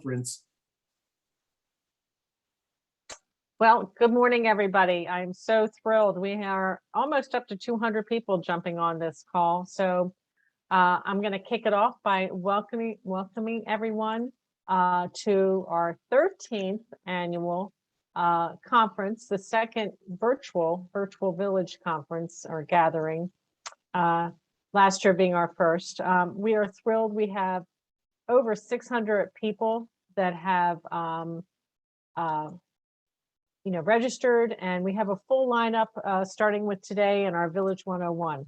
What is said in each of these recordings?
conference. Well, good morning, everybody. I'm so thrilled. We are almost up to 200 people jumping on this call. So I'm going to kick it off by welcoming everyone to our 13th annual conference, the second virtual village conference or gathering, last year being our first. We are thrilled. We have over 600 people that have registered, and we have a full lineup starting with today in our Village 101.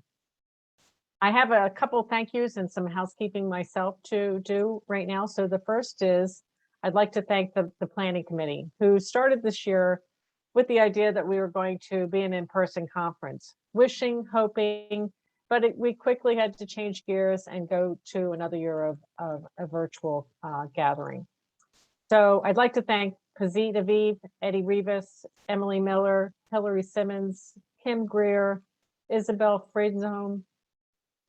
I have a couple thank yous and some housekeeping myself to do right now. So the first is I'd like to thank the planning committee who started this year with the idea that we were going to be an in-person conference, wishing, hoping, but we quickly had to change gears and go to another year of a virtual gathering. So I'd like to thank Pazit Aviv, Eddie Rivas, Emily Miller, Hillary Simmons, Kim Greer, Isabel Friedzone,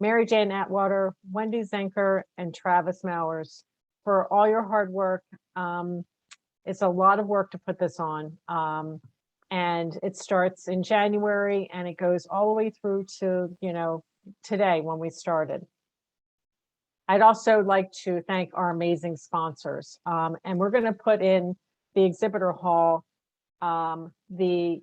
Mary Jane Atwater, Wendy Zenker, and Travis Mowers for all your hard work. It's a lot of work to put this on. And it starts in January and it goes all the way through to, today when we started. I'd also like to thank our amazing sponsors. And we're going to put in the exhibitor hall, the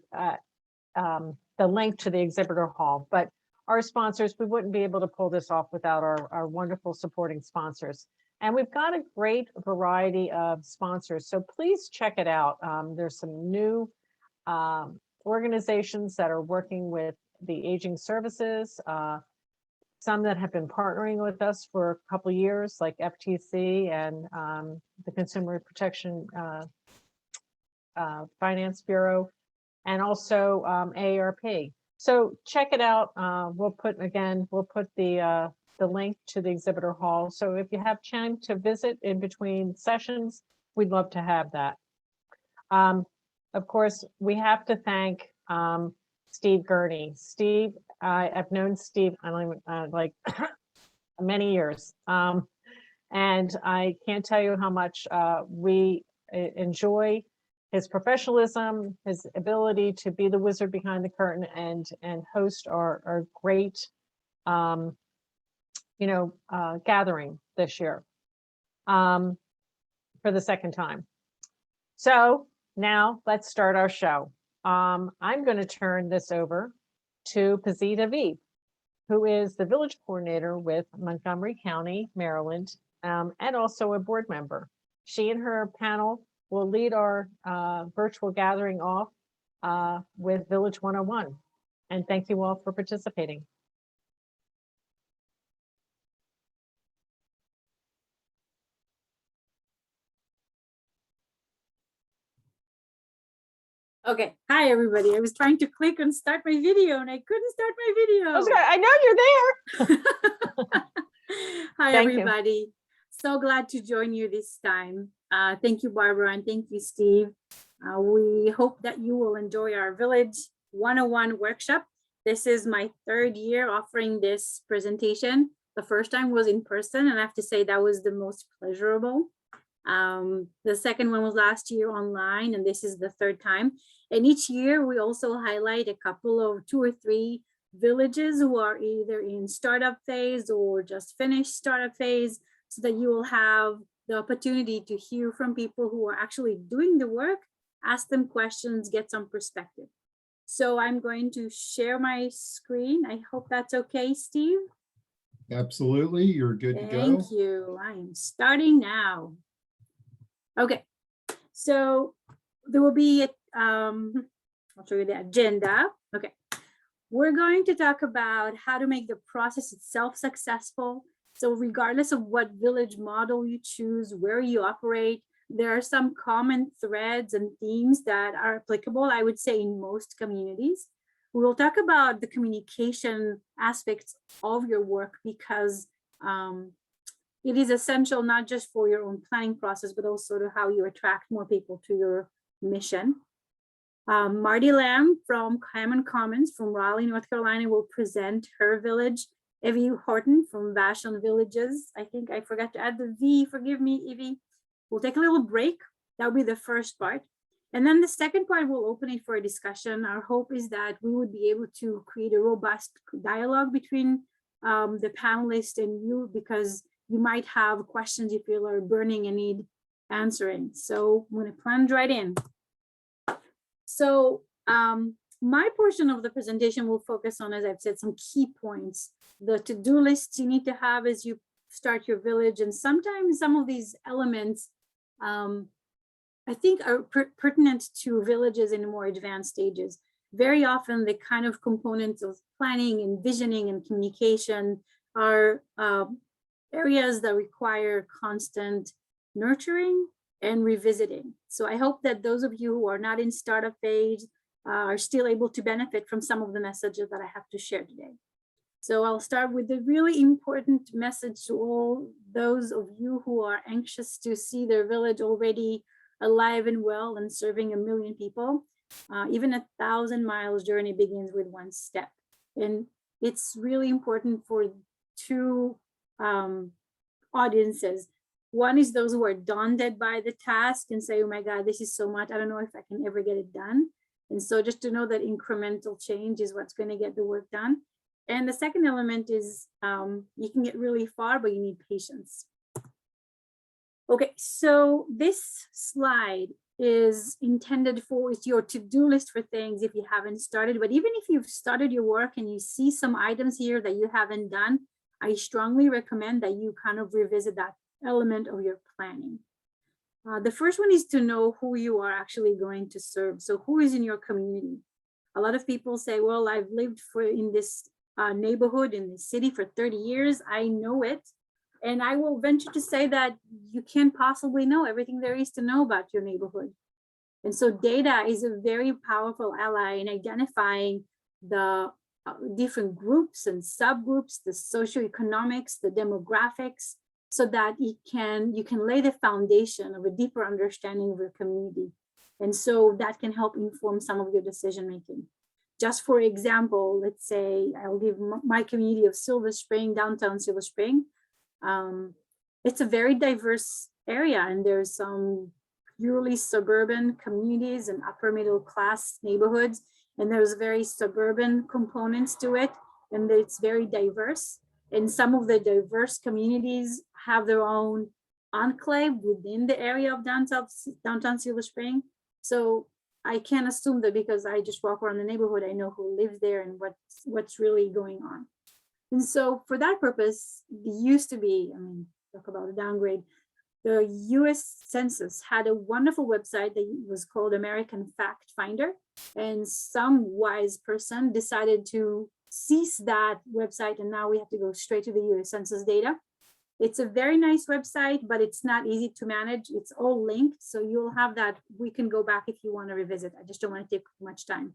link to the exhibitor hall. But our sponsors, we wouldn't be able to pull this off without our wonderful supporting sponsors. And we've got a great variety of sponsors. So please check it out. There's some new organizations that are working with the aging services, some that have been partnering with us for a couple of years, like FTC and the Consumer Protection Finance Bureau, and also AARP. So check it out. We'll put the link to the exhibitor hall. So if you have time to visit in between sessions, we'd love to have that. Of course, we have to thank Steve Gurney. Steve, I've known Steve, I don't even, like many years. And I can't tell you how much we enjoy his professionalism, his ability to be the wizard behind the curtain and host our great, gathering this year for the second time. So now let's start our show. I'm going to turn this over to Pazit Aviv, who is the village coordinator with Montgomery County, Maryland, and also a board member. She and her panel will lead our virtual gathering off with Village 101. And thank you all for participating. Okay, hi everybody. I was trying to click and start my video and I couldn't start my video. I know you're there. Hi everybody. So glad to join you this time. Thank you, Barbara, and thank you, Steve. We hope that you will enjoy our Village 101 workshop. This is my third year offering this presentation. The first time was in person, and I have to say that was the most pleasurable. The second one was last year online, and this is the third time. And each year we also highlight a couple of 2 or 3 villages who are either in startup phase or just finished startup phase, so that you will have the opportunity to hear from people who are actually doing the work, ask them questions, get some perspective. So I'm going to share my screen. I hope that's okay, Steve. Absolutely, you're good to go. Thank you. I am starting now. Okay, so there will be, I'll show you the agenda. Okay, we're going to talk about how to make the process itself successful. So regardless of what village model you choose, where you operate, there are some common threads and themes that are applicable, I would say, in most communities. We will talk about the communication aspects of your work because it is essential not just for your own planning process, but also to how you attract more people to your mission. Marty Lamb from Hammond Commons from Raleigh, North Carolina will present her village. Evie Horton from Vashon Villages. I think I forgot to add the V, forgive me, Evie. we'll take a little break. That'll be the first part. And then the second part, we'll open it for a discussion. Our hope is that we would be able to create a robust dialogue between the panelists and you, because you might have questions you feel are burning and need answering. So I'm going to plunge right in. So my portion of the presentation will focus on, as I've said, some key points, the to-do lists you need to have as you start your village. And sometimes some of these elements I think are pertinent to villages in more advanced stages. Very often the kind of components of planning and visioning and communication are areas that require constant nurturing and revisiting. So I hope that those of you who are not in startup phase are still able to benefit from some of the messages that I have to share today. So I'll start with the really important message to all those of you who are anxious to see their village already alive and well and serving 1 million people. Even 1,000 miles journey begins with one step. And it's really important for two audiences. One is those who are daunted by the task and say, oh my God, this is so much. I don't know if I can ever get it done. And so just to know that incremental change is what's going to get the work done. And the second element is you can get really far, but you need patience. Okay, so this slide is intended for your to-do list for things if you haven't started. But even if you've started your work and you see some items here that you haven't done, I strongly recommend that you kind of revisit that element of your planning. The first one is to know who you are actually going to serve. So who is in your community? A lot of people say, well, I've lived in this neighborhood, in this city for 30 years. I know it. And I will venture to say that you can't possibly know everything there is to know about your neighborhood. And so data is a very powerful ally in identifying the different groups and subgroups, the socioeconomics, the demographics, so that you can lay the foundation of a deeper understanding of your community. And so that can help inform some of your decision making. Just for example, let's say I'll give my community of Silver Spring, downtown Silver Spring. It's a very diverse area, and there's some purely suburban communities and upper middle class neighborhoods, and there's very suburban components to it, and it's very diverse. And some of the diverse communities have their own enclave within the area of downtown Silver Spring. So I can't assume that because I just walk around the neighborhood, I know who lives there and what's really going on. And so for that purpose, it used to be, I mean, talk about a downgrade, the US Census had a wonderful website that was called American Fact Finder. And some wise person decided to cease that website, and now we have to go straight to the US Census data. It's a very nice website, but it's not easy to manage. It's all linked, so you'll have that. We can go back if you want to revisit. I just don't want to take much time.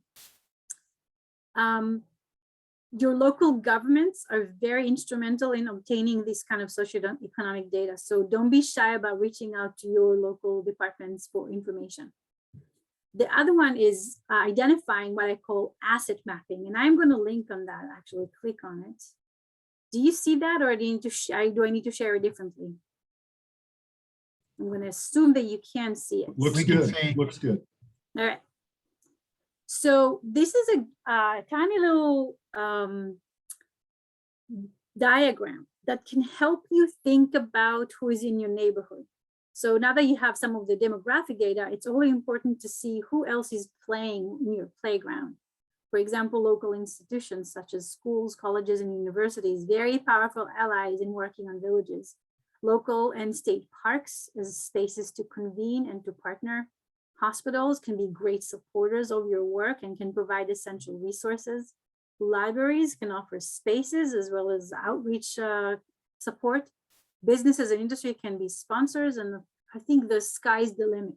Your local governments are very instrumental in obtaining this kind of socioeconomic data. So don't be shy about reaching out to your local departments for information. The other one is identifying what I call asset mapping. And I'm going to link on that, actually click on it. Do you see that, or do I need to share it differently? I'm going to assume that you can see it. Looks good. Looks good. All right. So this is a tiny little diagram that can help you think about who is in your neighborhood. So now that you have some of the demographic data, it's only important to see who else is playing in your playground. For example, local institutions such as schools, colleges, and universities, very powerful allies in working on villages. Local and state parks as spaces to convene and to partner. Hospitals can be great supporters of your work and can provide essential resources. Libraries can offer spaces as well as outreach support. Businesses and industry can be sponsors, and I think the sky's the limit.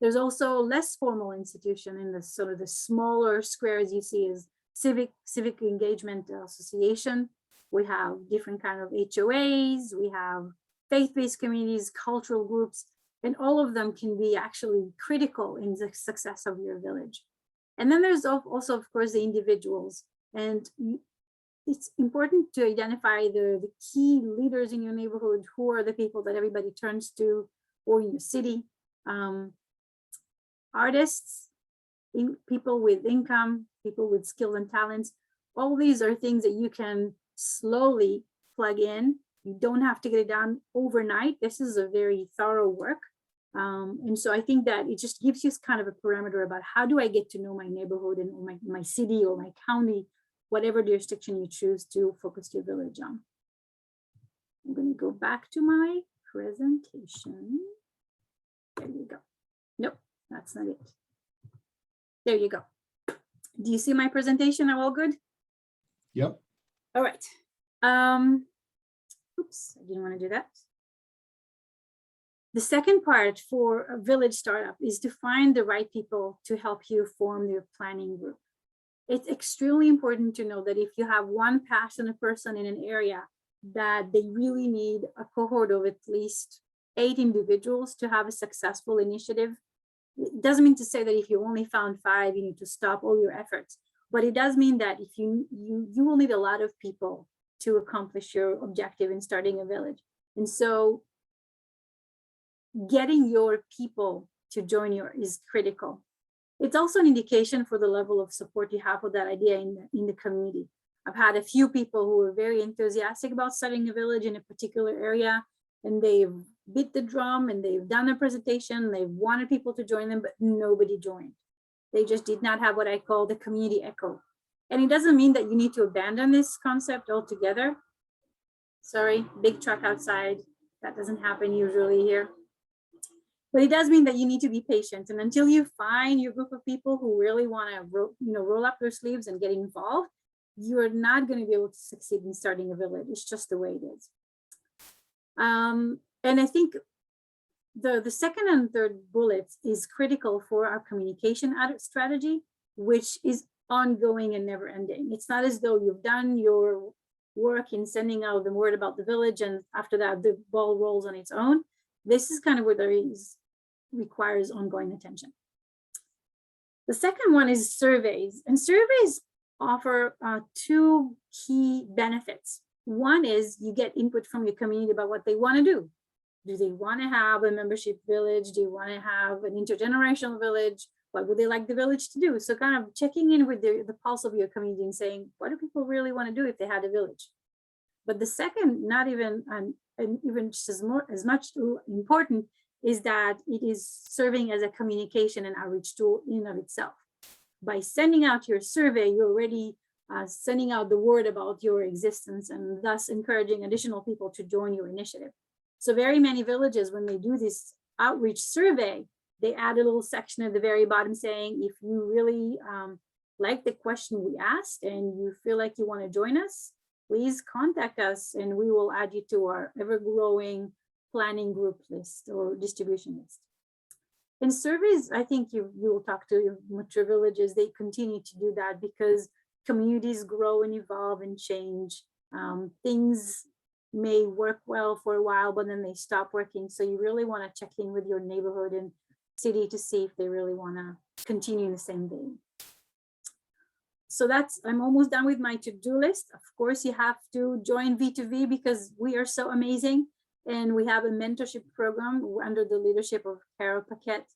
There's also less formal institution in the sort of the smaller squares you see as civic engagement association. We have different kind of HOAs, we have faith-based communities, cultural groups, and all of them can be actually critical in the success of your village. And then there's also, of course, the individuals. And it's important to identify the key leaders in your neighborhood. Who are the people that everybody turns to? or in the city. Artists, people with income, people with skills and talents. All these are things that you can slowly plug in. You don't have to get it done overnight. This is a very thorough work. And so I think that it just gives you kind of a parameter about how do I get to know my neighborhood and my city or my county, whatever jurisdiction you choose to focus your village on. I'm going to go back to my presentation. There you go. Nope, that's not it. There you go. Do you see my presentation? Are all good? Yep. All right. Oops, I didn't want to do that. The second part for a village startup is to find the right people to help you form your planning group. It's extremely important to know that if you have one passionate person in an area, that they really need a cohort of at least 8 individuals to have a successful initiative. It doesn't mean to say that if you only found 5, you need to stop all your efforts, but it does mean that if you will need a lot of people to accomplish your objective in starting a village. And so getting your people to join you is critical. It's also an indication for the level of support you have for that idea in the community. I've had a few people who are very enthusiastic about starting a village in a particular area, and they've beat the drum and they've done a presentation, they've wanted people to join them, but nobody joined. They just did not have what I call the community echo. And it doesn't mean that you need to abandon this concept altogether. Sorry, big truck outside. That doesn't happen usually here. But it does mean that you need to be patient. And until you find your group of people who really want to roll up their sleeves and get involved, you're not going to be able to succeed in starting a village. It's just the way it is. And I think the second and third bullets is critical for our communication strategy, which is ongoing and never ending. It's not as though you've done your work in sending out the word about the village and after that the ball rolls on its own. This is kind of where there requires ongoing attention. The second one is surveys, and surveys offer 2 key benefits. One is you get input from your community about what they want to do. Do they want to have a membership village? Do you want to have an intergenerational village? What would they like the village to do? So kind of checking in with the pulse of your community and saying, what do people really want to do if they had a village? But the second, not even, and even just as much important, is that it is serving as a communication and outreach tool in and of itself. By sending out your survey, you're already sending out the word about your existence and thus encouraging additional people to join your initiative. So very many villages, when they do this outreach survey, they add a little section at the very bottom saying, if you really like the question we asked and you feel like you want to join us, please contact us and we will add you to our ever-growing planning group list or distribution list. In surveys, I think you will talk to your mature villages, they continue to do that because communities grow and evolve and change. Things may work well for a while, but then they stop working. So you really want to check in with your neighborhood and city to see if they really want to continue in the same vein. So I'm almost done with my to-do list. Of course, you have to join V2V because we are so amazing. And we have a mentorship program under the leadership of Carol Paquette.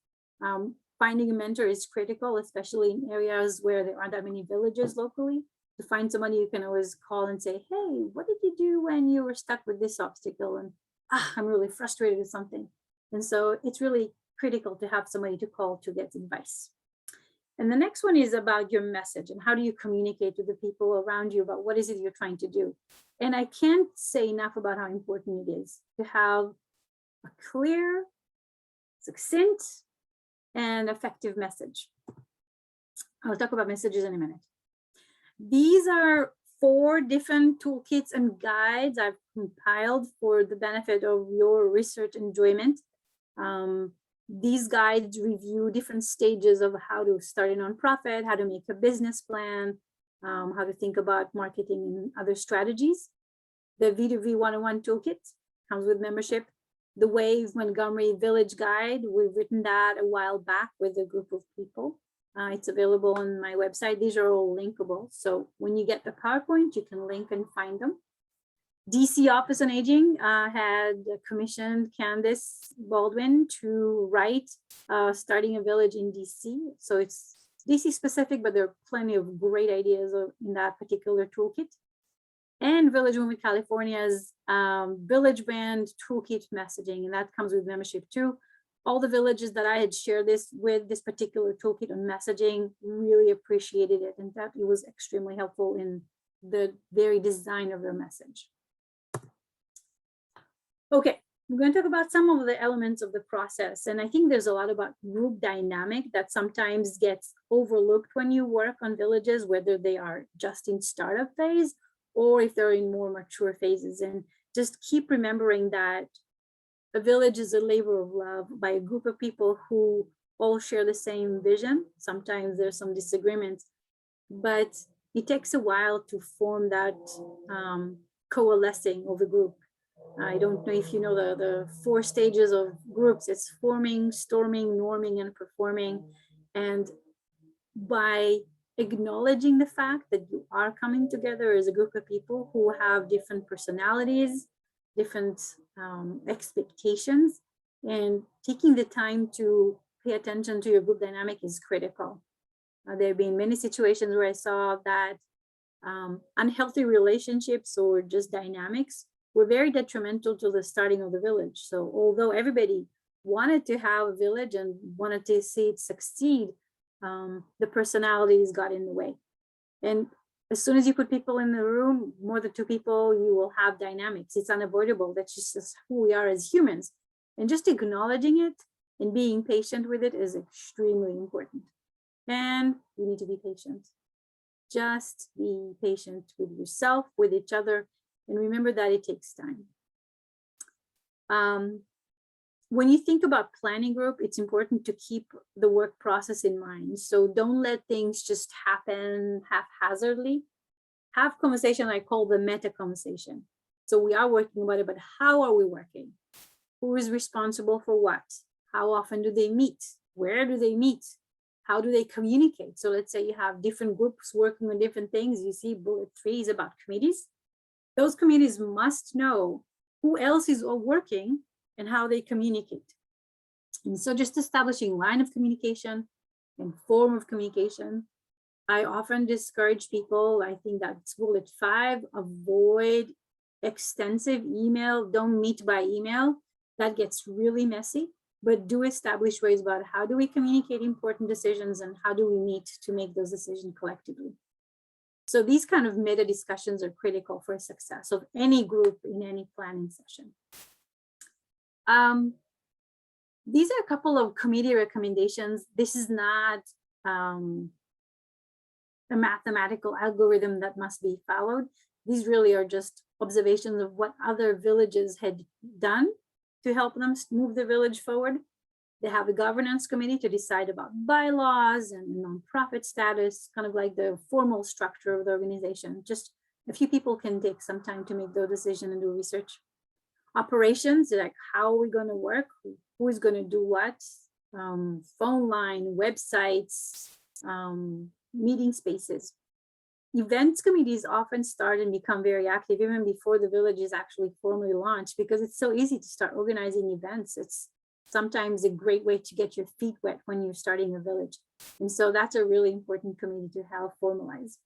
Finding a mentor is critical, especially in areas where there aren't that many villages locally. To find somebody you can always call and say, hey, what did you do when you were stuck with this obstacle? And I'm really frustrated with something. And so it's really critical to have somebody to call to get advice. And the next one is about your message and how do you communicate to the people around you about what is it you're trying to do. And I can't say enough about how important it is to have a clear, succinct, and effective message. I'll talk about messages in a minute. These are 4 different toolkits and guides I've compiled for the benefit of your research enjoyment. These guides review different stages of how to start a nonprofit, how to make a business plan, how to think about marketing and other strategies. The V2V 101 toolkit comes with membership. The Wave Montgomery Village Guide, we've written that a while back with a group of people. It's available on my website. These are all linkable. So when you get the PowerPoint, you can link and find them. DC Office on Aging had commissioned Candace Baldwin to write Starting a Village in DC. So it's DC specific, but there are plenty of great ideas in that particular toolkit. And Village Movement California's Village Brand Toolkit Messaging, and that comes with membership too. All the villages that I had shared this with, this particular toolkit on messaging, really appreciated it, and that it was extremely helpful in the very design of their message. Okay, I'm going to talk about some of the elements of the process, and I think there's a lot about group dynamic that sometimes gets overlooked when you work on villages, whether they are just in startup phase or if they're in more mature phases. And just keep remembering that a village is a labor of love by a group of people who all share the same vision. Sometimes there's some disagreements, but it takes a while to form that coalescing of a group. I don't know if you know the 4 stages of groups. It's forming, storming, norming, and performing. And by acknowledging the fact that you are coming together as a group of people who have different personalities, different expectations, and taking the time to pay attention to your group dynamic is critical. There have been many situations where I saw that unhealthy relationships or just dynamics were very detrimental to the starting of the village. So although everybody wanted to have a village and wanted to see it succeed, the personalities got in the way. And as soon as you put people in the room, more than 2 people, you will have dynamics. It's unavoidable. That's just who we are as humans. And just acknowledging it and being patient with it is extremely important. And you need to be patient. Just be patient with yourself, with each other, and remember that it takes time. When you think about planning group, it's important to keep the work process in mind. So don't let things just happen haphazardly. Have conversation I call the meta conversation. So we are working about it, but how are we working? Who is responsible for what? How often do they meet? Where do they meet? How do they communicate? So let's say you have different groups working on different things. You see bullet 3 is about committees. Those committees must know who else is working and how they communicate. And so just establishing line of communication and form of communication. I often discourage people, I think that's bullet 5, avoid extensive email, don't meet by email. That gets really messy, but do establish ways about how do we communicate important decisions and how do we meet to make those decisions collectively. So these kind of meta discussions are critical for success of any group in any planning session. These are a couple of committee recommendations. This is not a mathematical algorithm that must be followed. These really are just observations of what other villages had done to help them move the village forward. They have a governance committee to decide about bylaws and nonprofit status, kind of like the formal structure of the organization. Just a few people can take some time to make their decision and do research. Operations, like how are we going to work? Who is going to do what? Phone line, websites, meeting spaces. Events committees often start and become very active even before the village is actually formally launched, because it's so easy to start organizing events. It's sometimes a great way to get your feet wet when you're starting a village. And so that's a really important committee to have formalized.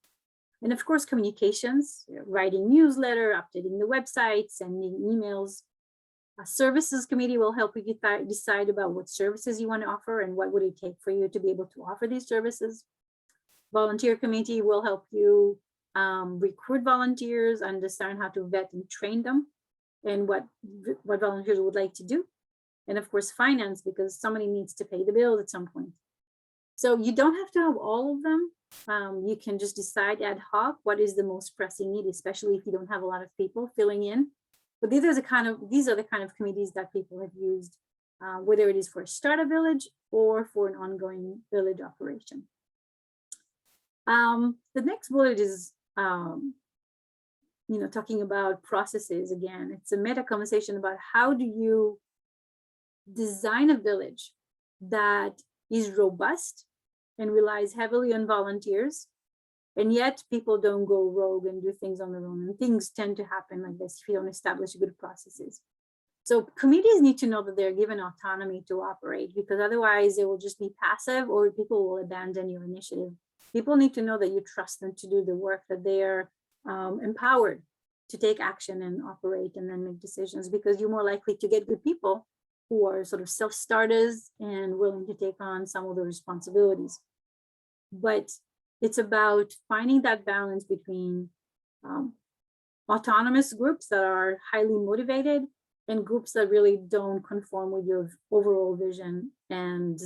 And of course, communications, writing newsletter, updating the website, sending emails. A services committee will help you decide about what services you want to offer and what would it take for you to be able to offer these services. Volunteer committee will help you recruit volunteers, understand how to vet and train them, and what volunteers would like to do. And of course, finance, because somebody needs to pay the bills at some point. So you don't have to have all of them. You can just decide ad hoc what is the most pressing need, especially if you don't have a lot of people filling in. But these are the kind of committees that people have used, whether it is for a startup village or for an ongoing village operation. The next bullet is, talking about processes again. It's a meta conversation about how do you design a village that is robust and relies heavily on volunteers, And yet people don't go rogue and do things on their own. And things tend to happen like this if you don't establish good processes. So committees need to know that they're given autonomy to operate, because otherwise they will just be passive or people will abandon your initiative. People need to know that you trust them to do the work, that they are empowered to take action and operate and then make decisions, because you're more likely to get good people who are sort of self-starters and willing to take on some of the responsibilities. But it's about finding that balance between autonomous groups that are highly motivated and groups that really don't conform with your overall vision and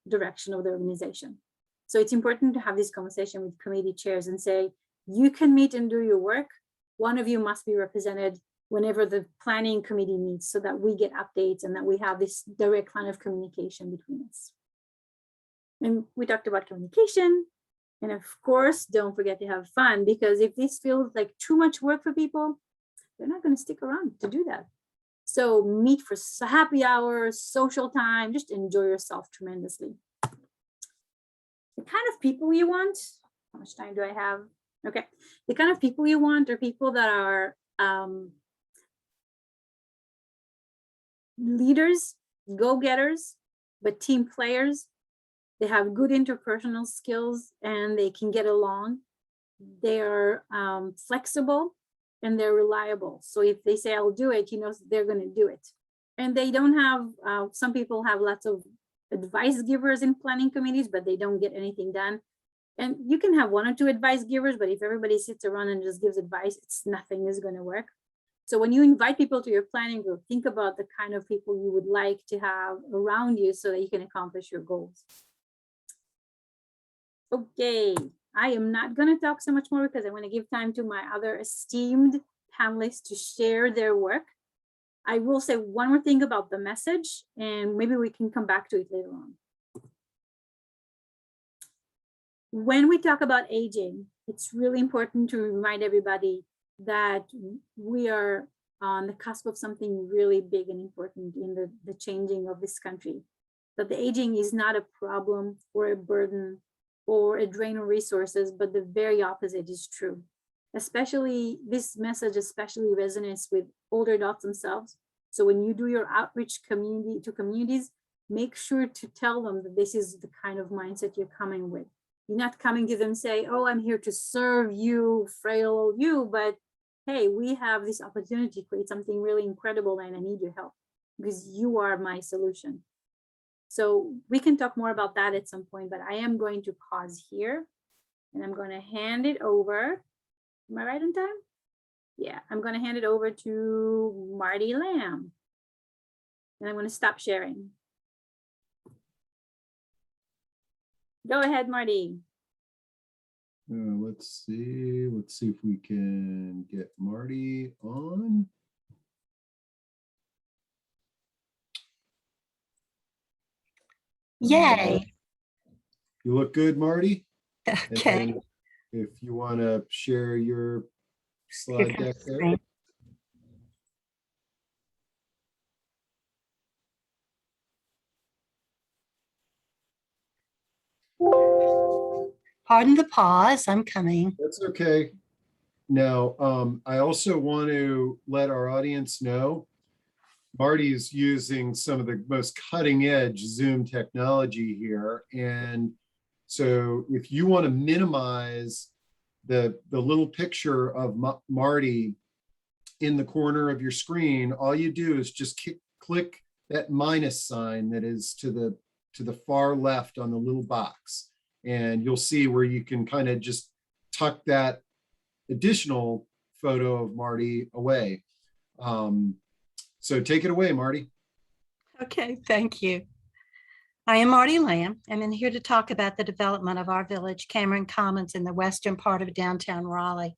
direction of the organization. So it's important to have this conversation with committee chairs and say, you can meet and do your work. One of you must be represented whenever the planning committee meets, so that we get updates and that we have this direct line of communication between us. And we talked about communication. And of course, don't forget to have fun, because if this feels like too much work for people, they're not going to stick around to do that. So meet for happy hour, social time, just enjoy yourself tremendously. The kind of people you want, how much time do I have? Okay, the kind of people you want are people that are leaders, go-getters, but team players. They have good interpersonal skills and they can get along. They are flexible and they're reliable. So if they say, I'll do it, they're going to do it. And they don't have, some people have lots of advice givers in planning committees, but they don't get anything done. And you can have one or two advice givers, but if everybody sits around and just gives advice, nothing is going to work. So when you invite people to your planning group, think about the kind of people you would like to have around you so that you can accomplish your goals. Okay, I am not going to talk so much more because I want to give time to my other esteemed panelists to share their work. I will say one more thing about the message, and maybe we can come back to it later on. When we talk about aging, it's really important to remind everybody that we are on the cusp of something really big and important in the changing of this country. That the aging is not a problem or a burden or a drain of resources, but the very opposite is true. Especially, this message especially resonates with older adults themselves. So when you do your outreach to communities, make sure to tell them that this is the kind of mindset you're coming with. You're not coming to them and say, oh, I'm here to serve you, frail you, but hey, we have this opportunity to create something really incredible and I need your help because you are my solution. So we can talk more about that at some point, but I am going to pause here and I'm going to hand it over. Am I right on time? Yeah, I'm going to hand it over to Marty Lamb. And I'm going to stop sharing. Go ahead, Marty. Let's see if we can get Marty on. Yay. You look good, Marty. Okay. And if you want to share your slide deck there. Pardon the pause, I'm coming. That's okay. Now, I also want to let our audience know Marty's using some of the most cutting edge Zoom technology here. And so if you want to minimize the little picture of Marty in the corner of your screen, all you do is just click that minus sign that is to the far left on the little box. And you'll see where you can kind of just tuck that additional photo of Marty away. So take it away, Marty. Okay, thank you. I am Marty Lamb. I'm here to talk about the development of our village, Cameron Commons, in the western part of downtown Raleigh.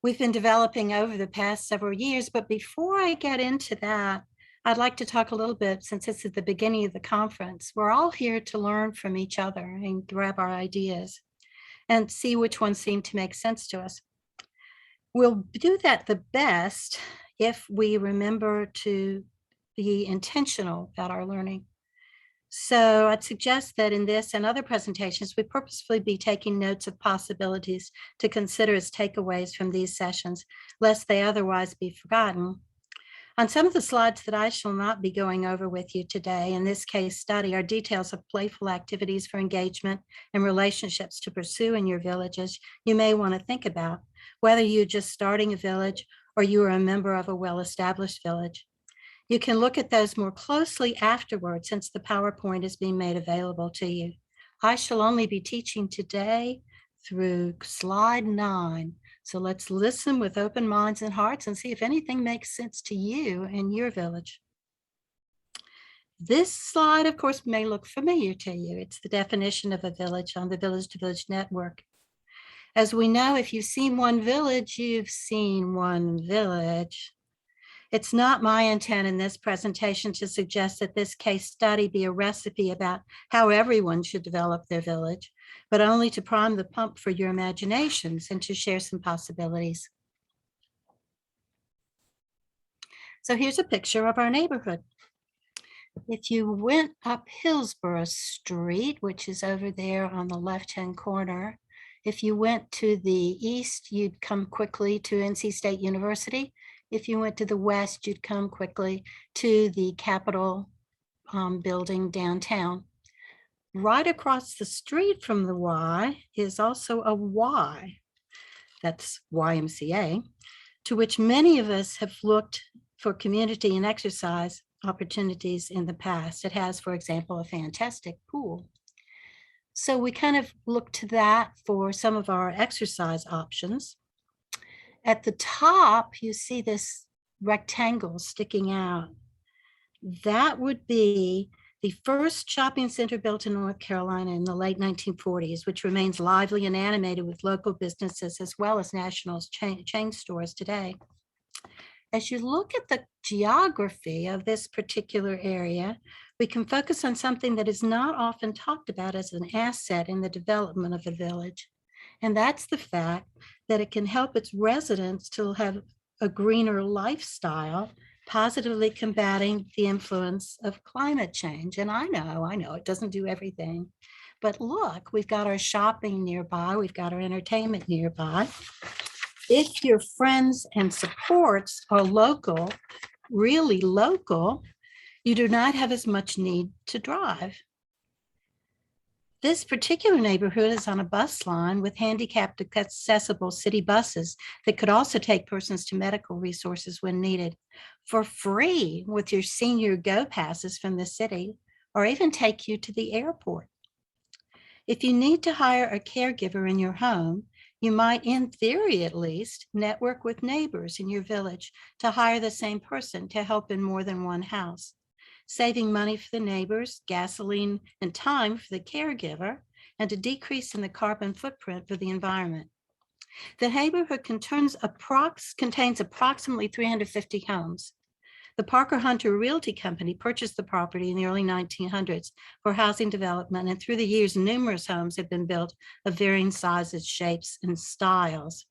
We've been developing over the past several years, but before I get into that, I'd like to talk a little bit, since it's at the beginning of the conference. We're all here to learn from each other and grab our ideas and see which ones seem to make sense to us. We'll do that the best if we remember to be intentional about our learning. So I'd suggest that in this and other presentations, we purposefully be taking notes of possibilities to consider as takeaways from these sessions, lest they otherwise be forgotten. On some of the slides that I shall not be going over with you today in this case study are details of playful activities for engagement and relationships to pursue in your villages you may want to think about, whether you're just starting a village or you are a member of a well-established village. You can look at those more closely afterwards since the PowerPoint is being made available to you. I shall only be teaching today through slide 9. So let's listen with open minds and hearts and see if anything makes sense to you in your village. This slide, of course, may look familiar to you. It's the definition of a village on the Village to Village Network. As we know, if you've seen one village, you've seen one village. It's not my intent in this presentation to suggest that this case study be a recipe about how everyone should develop their village, but only to prime the pump for your imaginations and to share some possibilities. So here's a picture of our neighborhood. If you went up Hillsborough Street, which is over there on the left-hand corner, if you went to the east, you'd come quickly to NC State University. If you went to the west, you'd come quickly to the Capitol building downtown. Right across the street from the Y is also a Y, that's YMCA, to which many of us have looked for community and exercise opportunities in the past. It has, for example, a fantastic pool. So we kind of look to that for some of our exercise options. At the top, you see this rectangle sticking out. That would be the first shopping center built in North Carolina in the late 1940s, which remains lively and animated with local businesses as well as national chain stores today. As you look at the geography of this particular area, we can focus on something that is not often talked about as an asset in the development of a village. And that's the fact that it can help its residents to have a greener lifestyle, positively combating the influence of climate change. And I know it doesn't do everything, but look, we've got our shopping nearby, we've got our entertainment nearby. If your friends and supports are local, really local, you do not have as much need to drive. This particular neighborhood is on a bus line with handicapped accessible city buses that could also take persons to medical resources when needed for free with your senior go passes from the city, or even take you to the airport. If you need to hire a caregiver in your home, you might, in theory at least, network with neighbors in your village to hire the same person to help in more than one house, saving money for the neighbors, gasoline, and time for the caregiver, and a decrease in the carbon footprint for the environment. The neighborhood contains approximately 350 homes. The Parker Hunter Realty Company purchased the property in the early 1900s for housing development, and through the years, numerous homes have been built of varying sizes, shapes, and styles.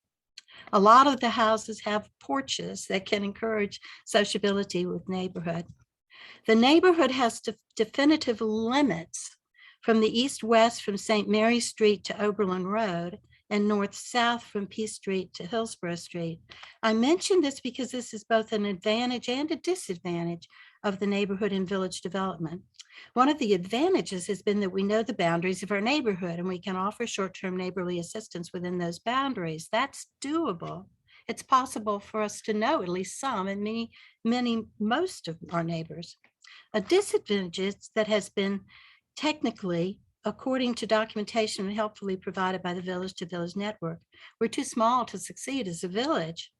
A lot of the houses have porches that can encourage sociability with neighborhood. The neighborhood has definitive limits from the east-west from St. Mary Street to Oberlin Road and north-south from Peace Street to Hillsborough Street. I mention this because this is both an advantage and a disadvantage of the neighborhood and village development. One of the advantages has been that we know the boundaries of our neighborhood and we can offer short-term neighborly assistance within those boundaries. That's doable. It's possible for us to know at least some and most of our neighbors. A disadvantage is that has been technically, according to documentation helpfully provided by the Village to Village Network, we're too small to succeed as a village.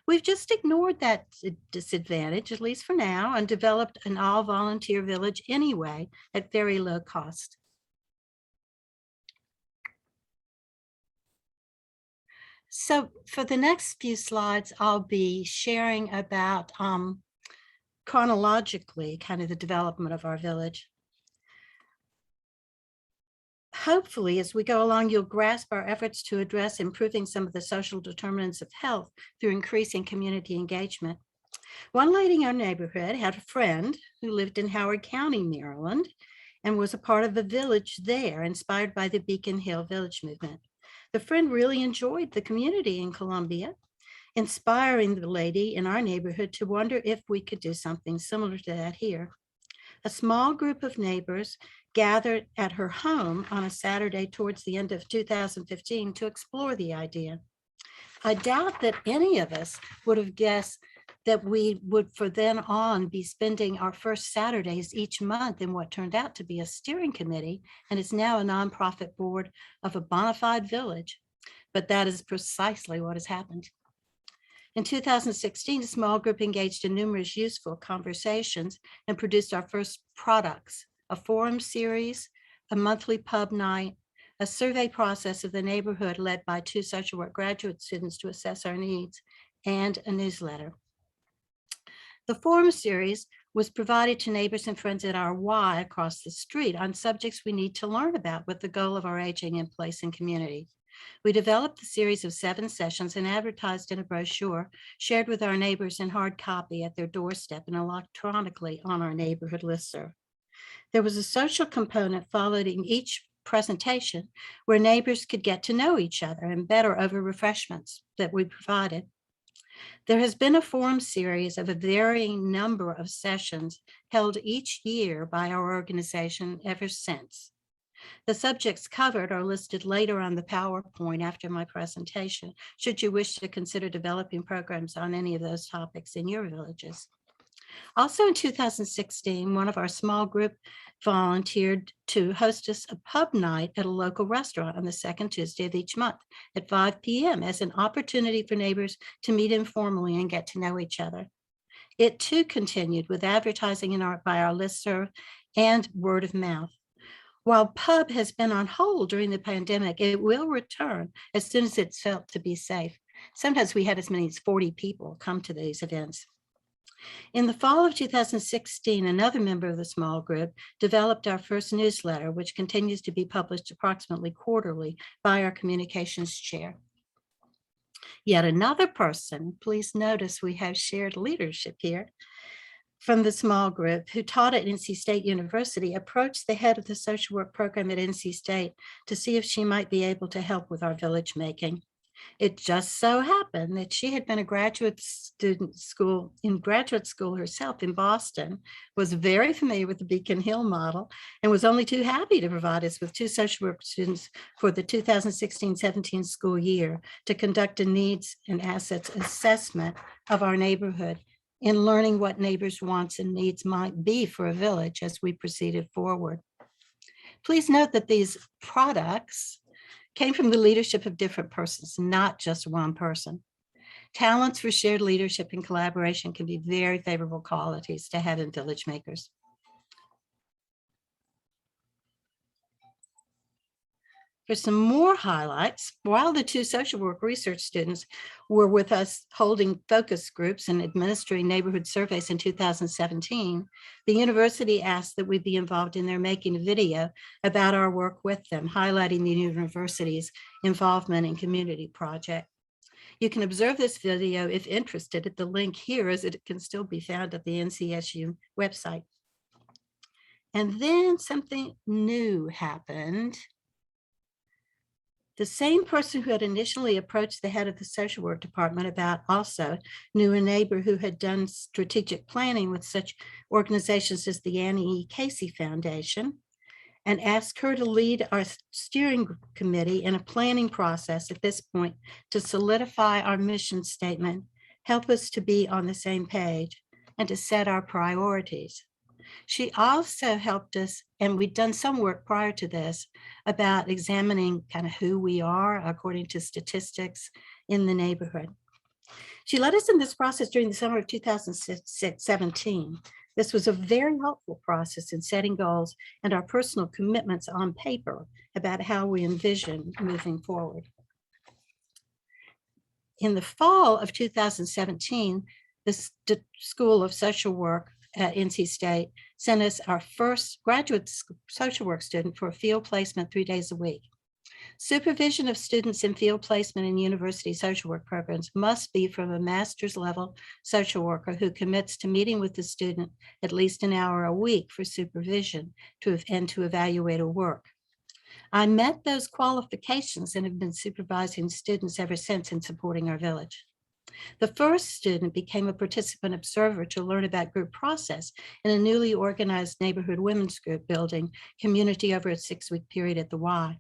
We've just ignored that disadvantage, at least for now, and developed an all-volunteer village anyway at very low cost. So for the next few slides, I'll be sharing about chronologically kind of the development of our village. Hopefully, as we go along, you'll grasp our efforts to address improving some of the social determinants of health through increasing community engagement. One lady in our neighborhood had a friend who lived in Howard County, Maryland, and was a part of a village there inspired by the Beacon Hill Village movement. The friend really enjoyed the community in Columbia, inspiring the lady in our neighborhood to wonder if we could do something similar to that here. A small group of neighbors gathered at her home on a Saturday towards the end of 2015 to explore the idea. I doubt that any of us would have guessed that we would from then on be spending our first Saturdays each month in what turned out to be a steering committee and is now a nonprofit board of a bona fide village. But that is precisely what has happened. In 2016, a small group engaged in numerous useful conversations and produced our first products, a forum series, a monthly pub night, a survey process of the neighborhood led by 2 social work graduate students to assess our needs, and a newsletter. The forum series was provided to neighbors and friends at our Y across the street on subjects we need to learn about with the goal of our aging in place and community. We developed a series of 7 sessions and advertised in a brochure shared with our neighbors in hard copy at their doorstep and electronically on our neighborhood listserv. There was a social component following each presentation where neighbors could get to know each other and better over refreshments that we provided. There has been a forum series of a varying number of sessions held each year by our organization ever since. The subjects covered are listed later on the PowerPoint after my presentation, should you wish to consider developing programs on any of those topics in your villages. Also in 2016, one of our small group volunteered to host us a pub night at a local restaurant on the second Tuesday of each month at 5 p.m. as an opportunity for neighbors to meet informally and get to know each other. It too continued with advertising by our listserv and word of mouth. While pub has been on hold during the pandemic, it will return as soon as it's felt to be safe. Sometimes we had as many as 40 people come to these events. In the fall of 2016, another member of the small group developed our first newsletter, which continues to be published approximately quarterly by our communications chair. Yet another person, please notice we have shared leadership here, from the small group who taught at NC State University, approached the head of the social work program at NC State to see if she might be able to help with our village making. It just so happened that she had been a graduate school herself in Boston, was very familiar with the Beacon Hill model, and was only too happy to provide us with 2 social work students for the 2016-17 school year to conduct a needs and assets assessment of our neighborhood in learning what neighbors' wants and needs might be for a village as we proceeded forward. Please note that these products came from the leadership of different persons, not just one person. Talents for shared leadership and collaboration can be very favorable qualities to have in village makers. For some more highlights, while the 2 social work research students were with us holding focus groups and administering neighborhood surveys in 2017, the university asked that we be involved in their making a video about our work with them, highlighting the university's involvement in community project. You can observe this video if interested at the link here, as it can still be found at the NCSU website. And then something new happened. The same person who had initially approached the head of the social work department about also knew a neighbor who had done strategic planning with such organizations as the Annie E. Casey Foundation, and asked her to lead our steering committee in a planning process at this point to solidify our mission statement, help us to be on the same page, and to set our priorities. She also helped us, and we'd done some work prior to this, about examining kind of who we are according to statistics in the neighborhood. She led us in this process during the summer of 2017. This was a very helpful process in setting goals and our personal commitments on paper about how we envision moving forward. In the fall of 2017, the School of Social Work at NC State sent us our first graduate social work student for a field placement 3 days a week. Supervision of students in field placement and university social work programs must be from a master's level social worker who commits to meeting with the student at least an hour a week for supervision and to evaluate her work. I met those qualifications and have been supervising students ever since in supporting our village. The first student became a participant observer to learn about group process in a newly organized neighborhood women's group building community over a 6-week period at the Y.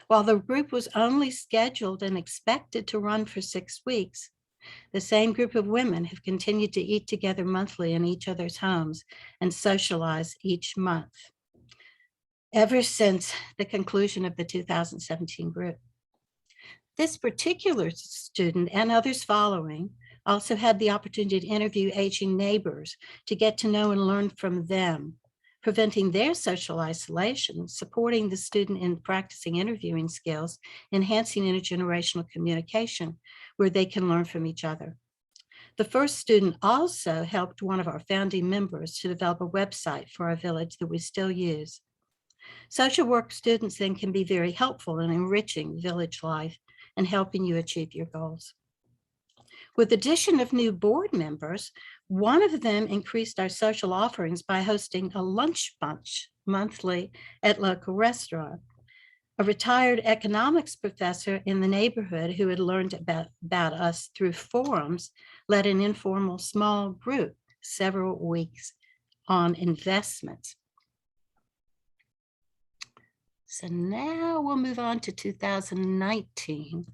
While the group was only scheduled and expected to run for 6 weeks, the same group of women have continued to eat together monthly in each other's homes and socialize each month ever since the conclusion of the 2017 group. This particular student and others following also had the opportunity to interview aging neighbors to get to know and learn from them, preventing their social isolation, supporting the student in practicing interviewing skills, enhancing intergenerational communication where they can learn from each other. The first student also helped one of our founding members to develop a website for our village that we still use. Social work students then can be very helpful in enriching village life and helping you achieve your goals. With the addition of new board members, one of them increased our social offerings by hosting a lunch bunch monthly at local restaurant. A retired economics professor in the neighborhood who had learned about us through forums led an informal small group several weeks on investments. So now we'll move on to 2019.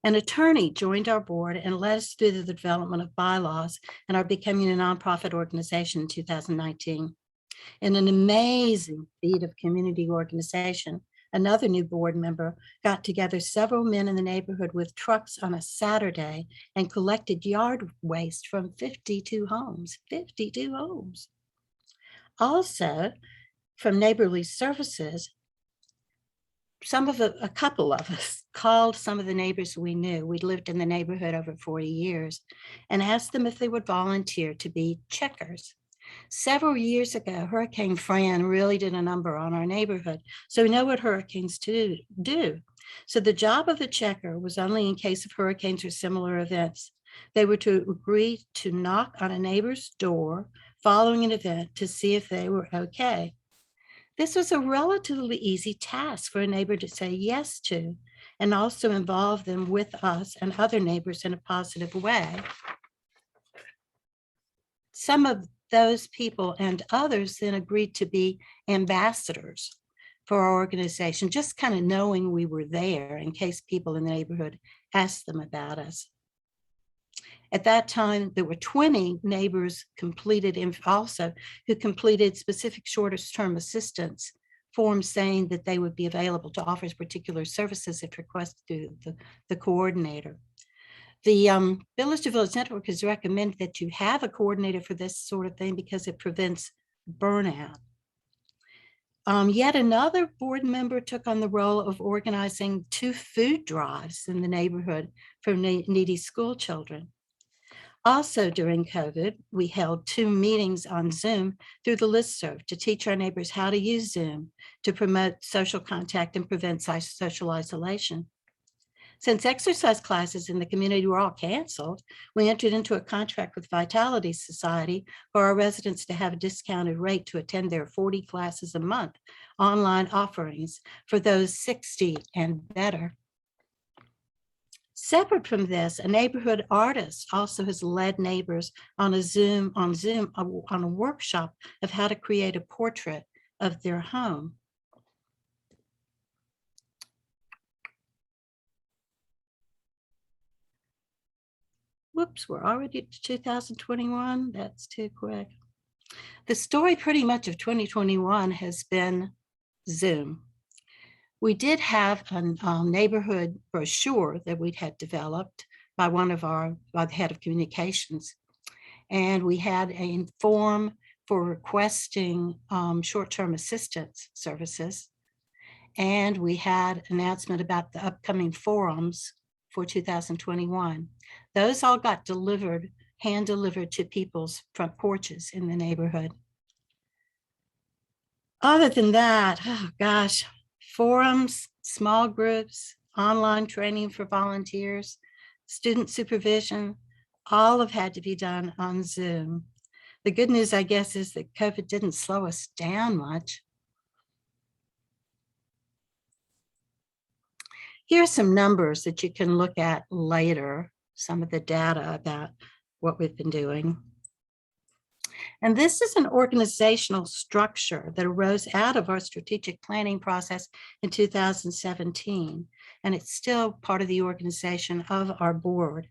An attorney joined our board and led us through the development of bylaws and our becoming a nonprofit organization in 2019. In an amazing feat of community organization, another new board member got together several men in the neighborhood with trucks on a Saturday and collected yard waste from 52 homes, 52 homes. Also, from neighborly services, a couple of us called some of the neighbors we knew. We'd lived in the neighborhood over 40 years and asked them if they would volunteer to be checkers. Several years ago, Hurricane Fran really did a number on our neighborhood. So we know what hurricanes do. So the job of the checker was only in case of hurricanes or similar events. They were to agree to knock on a neighbor's door following an event to see if they were okay. This was a relatively easy task for a neighbor to say yes to, and also involve them with us and other neighbors in a positive way. Some of those people and others then agreed to be ambassadors for our organization, just kind of knowing we were there in case people in the neighborhood asked them about us. At that time, there were 20 neighbors who completed specific shorter-term assistance forms saying that they would be available to offer particular services if requested through the coordinator. The Village to Village Network has recommended that you have a coordinator for this sort of thing because it prevents burnout. Yet another board member took on the role of organizing 2 food drives in the neighborhood for needy school children. Also during COVID, we held 2 meetings on Zoom through the listserv to teach our neighbors how to use Zoom to promote social contact and prevent social isolation. Since exercise classes in the community were all canceled, we entered into a contract with Vitality Society for our residents to have a discounted rate to attend their 40 classes a month online offerings for those 60 and better. Separate from this, a neighborhood artist also has led neighbors on a workshop of how to create a portrait of their home. Whoops, we're already to 2021. That's too quick. The story pretty much of 2021 has been Zoom. We did have a neighborhood brochure that we'd had developed by the head of communications. And we had a form for requesting short-term assistance services. And we had an announcement about the upcoming forums for 2021. Those all got hand delivered to people's front porches in the neighborhood. Other than that, oh gosh, Forums, small groups, online training for volunteers, student supervision, all have had to be done on Zoom. The good news, I guess, is that COVID didn't slow us down much. Here are some numbers that you can look at later, some of the data about what we've been doing. And this is an organizational structure that arose out of our strategic planning process in 2017, and it's still part of the organization of our board.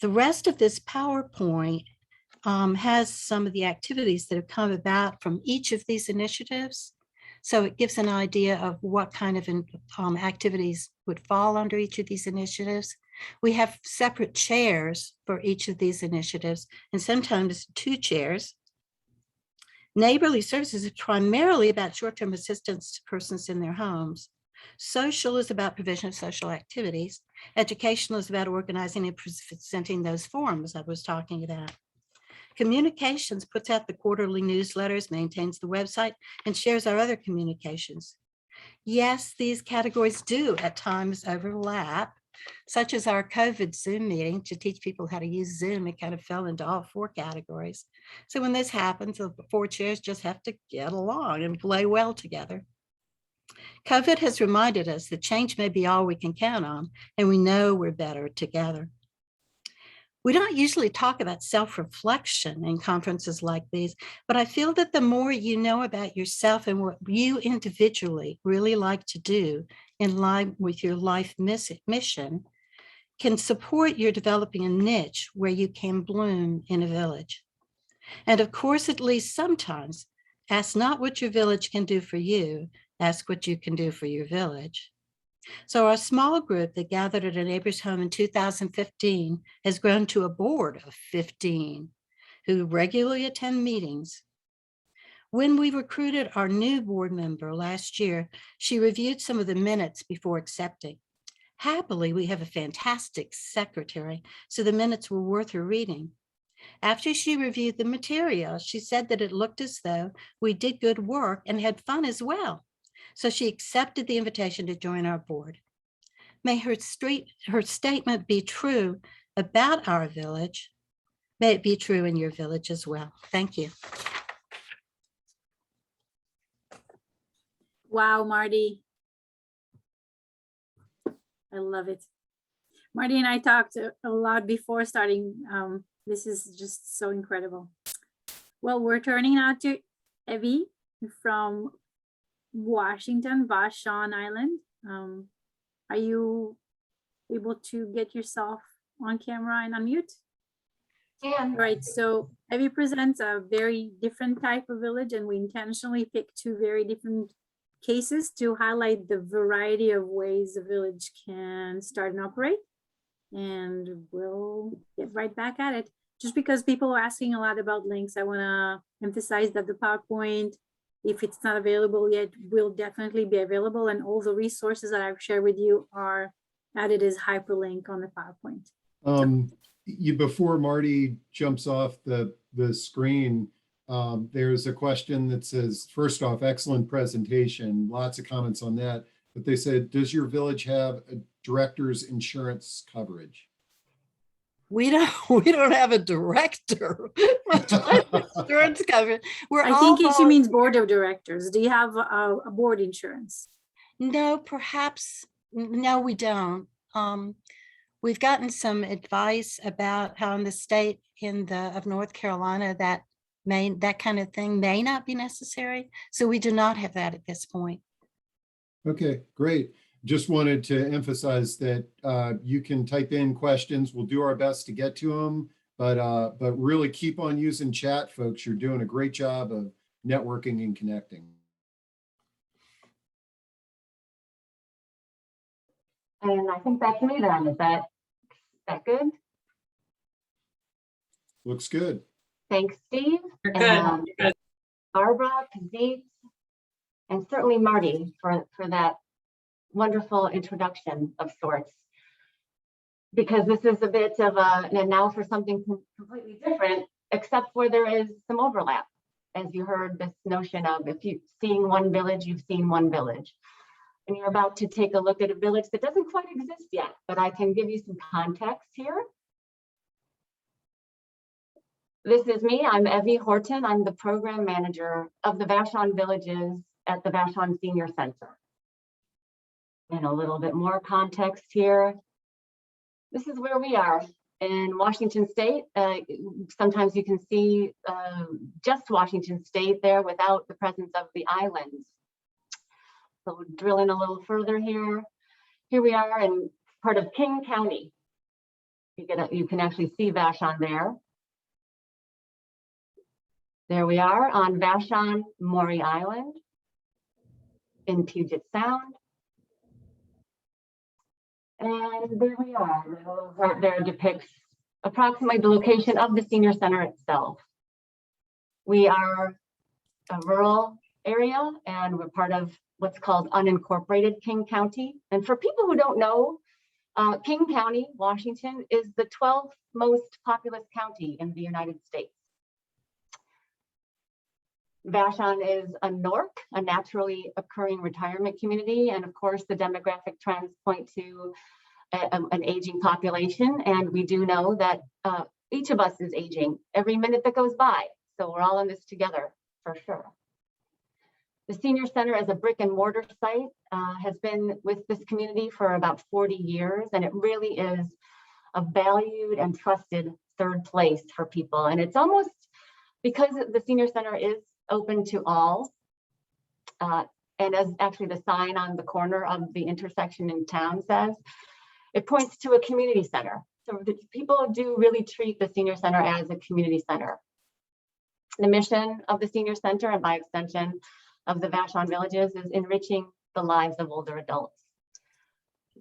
The rest of this PowerPoint has some of the activities that have come about from each of these initiatives. So it gives an idea of what kind of activities would fall under each of these initiatives. We have separate chairs for each of these initiatives, and sometimes 2 chairs. Neighborly services is primarily about short-term assistance to persons in their homes. Social is about provision of social activities. Educational is about organizing and presenting those forums I was talking about. Communications puts out the quarterly newsletters, maintains the website, and shares our other communications. Yes, these categories do at times overlap, such as our COVID Zoom meeting to teach people how to use Zoom. It kind of fell into all 4 categories. So when this happens, the 4 chairs just have to get along and play well together. COVID has reminded us that change may be all we can count on, and we know we're better together. We don't usually talk about self-reflection in conferences like these, but I feel that the more you know about yourself and what you individually really like to do in line with your life mission can support your developing a niche where you can bloom in a village. And of course, at least sometimes, ask not what your village can do for you, ask what you can do for your village. So our small group that gathered at a neighbor's home in 2015 has grown to a board of 15 who regularly attend meetings. When we recruited our new board member last year, she reviewed some of the minutes before accepting. Happily, we have a fantastic secretary, so the minutes were worth her reading. After she reviewed the material, she said that it looked as though we did good work and had fun as well. So she accepted the invitation to join our board. May her statement be true about our village. May it be true in your village as well. Thank you. Wow, Marty. I love it. Marty and I talked a lot before starting. This is just so incredible. Well, we're turning now to Evie from Washington, Vashon Island. Are you able to get yourself on camera and unmute? Yeah. Right, so Evie presents a very different type of village, and we intentionally picked 2 very different cases to highlight the variety of ways a village can start and operate. And we'll get right back at it. Just because people are asking a lot about links, I want to emphasize that the PowerPoint, if it's not available yet, will definitely be available, and all the resources that I've shared with you are added as hyperlink on the PowerPoint. Before Marty jumps off the screen, there's a question that says, first off, excellent presentation, lots of comments on that, but they said, does your village have a director's insurance coverage? We don't have a director. Insurance coverage. I think she means board of directors. Do you have a board insurance? No, perhaps. No, we don't. We've gotten some advice about how in the state of North Carolina that kind of thing may not be necessary. So we do not have that at this point. Okay, great. Just wanted to emphasize that you can type in questions. We'll do our best to get to them, but really keep on using chat, folks. You're doing a great job of networking and connecting. And I think that's me then. Is that good? Looks good. Thanks, Steve. You're good. You're good. Barbara, Kazit, and certainly Marty for that wonderful introduction of sorts. Because this is a bit of a now for something completely different, except where there is some overlap. as you heard, this notion of if you've seen one village, you've seen one village. And you're about to take a look at a village that doesn't quite exist yet, but I can give you some context here. This is me, I'm Evie Horton. I'm the program manager of the Vashon Villages at the Vashon Senior Center. And a little bit more context here. This is where we are in Washington State. Sometimes you can see just Washington State there without the presence of the islands. So we'll drill in a little further here. Here we are in part of King County. You can actually see Vashon there. There we are on Vashon Maury Island in Puget Sound. And there we are. The little chart there depicts approximately the location of the senior center itself. We are a rural area and we're part of what's called unincorporated King County. And for people who don't know, King County, Washington is the 12th most populous county in the United States. Vashon is a NORC, a naturally occurring retirement community. And of course, the demographic trends point to an aging population. And we do know that each of us is aging every minute that goes by. So we're all in this together for sure. The Senior Center as a brick and mortar site has been with this community for about 40 years. And it really is a valued and trusted third place for people. And it's almost because the Senior Center is open to all. And as actually the sign on the corner of the intersection in town says, it points to a community center. So people do really treat the Senior Center as a community center. The mission of the Senior Center, and by extension of the Vashon Villages, is enriching the lives of older adults.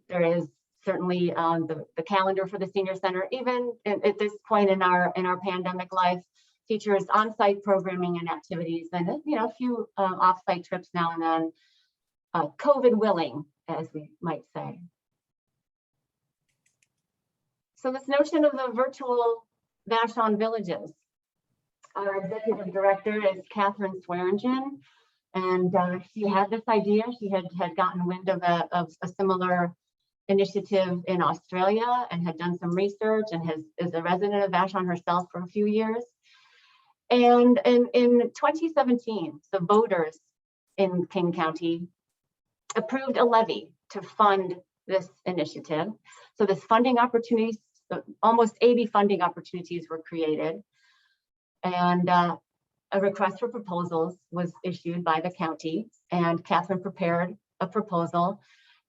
There is certainly the calendar for the Senior Center, even at this point in our pandemic life, features on-site programming and activities, and a few off-site trips now and then, COVID willing, as we might say. So this notion of the virtual Vashon Villages, our executive director is Catherine Swearingen, and she had this idea. She had gotten wind of a similar initiative in Australia and had done some research and is a resident of Vashon herself for a few years. And in 2017, the voters in King County approved a levy to fund this initiative. So this funding opportunities, almost 80 funding opportunities were created. And a request for proposals was issued by the county, and Catherine prepared a proposal,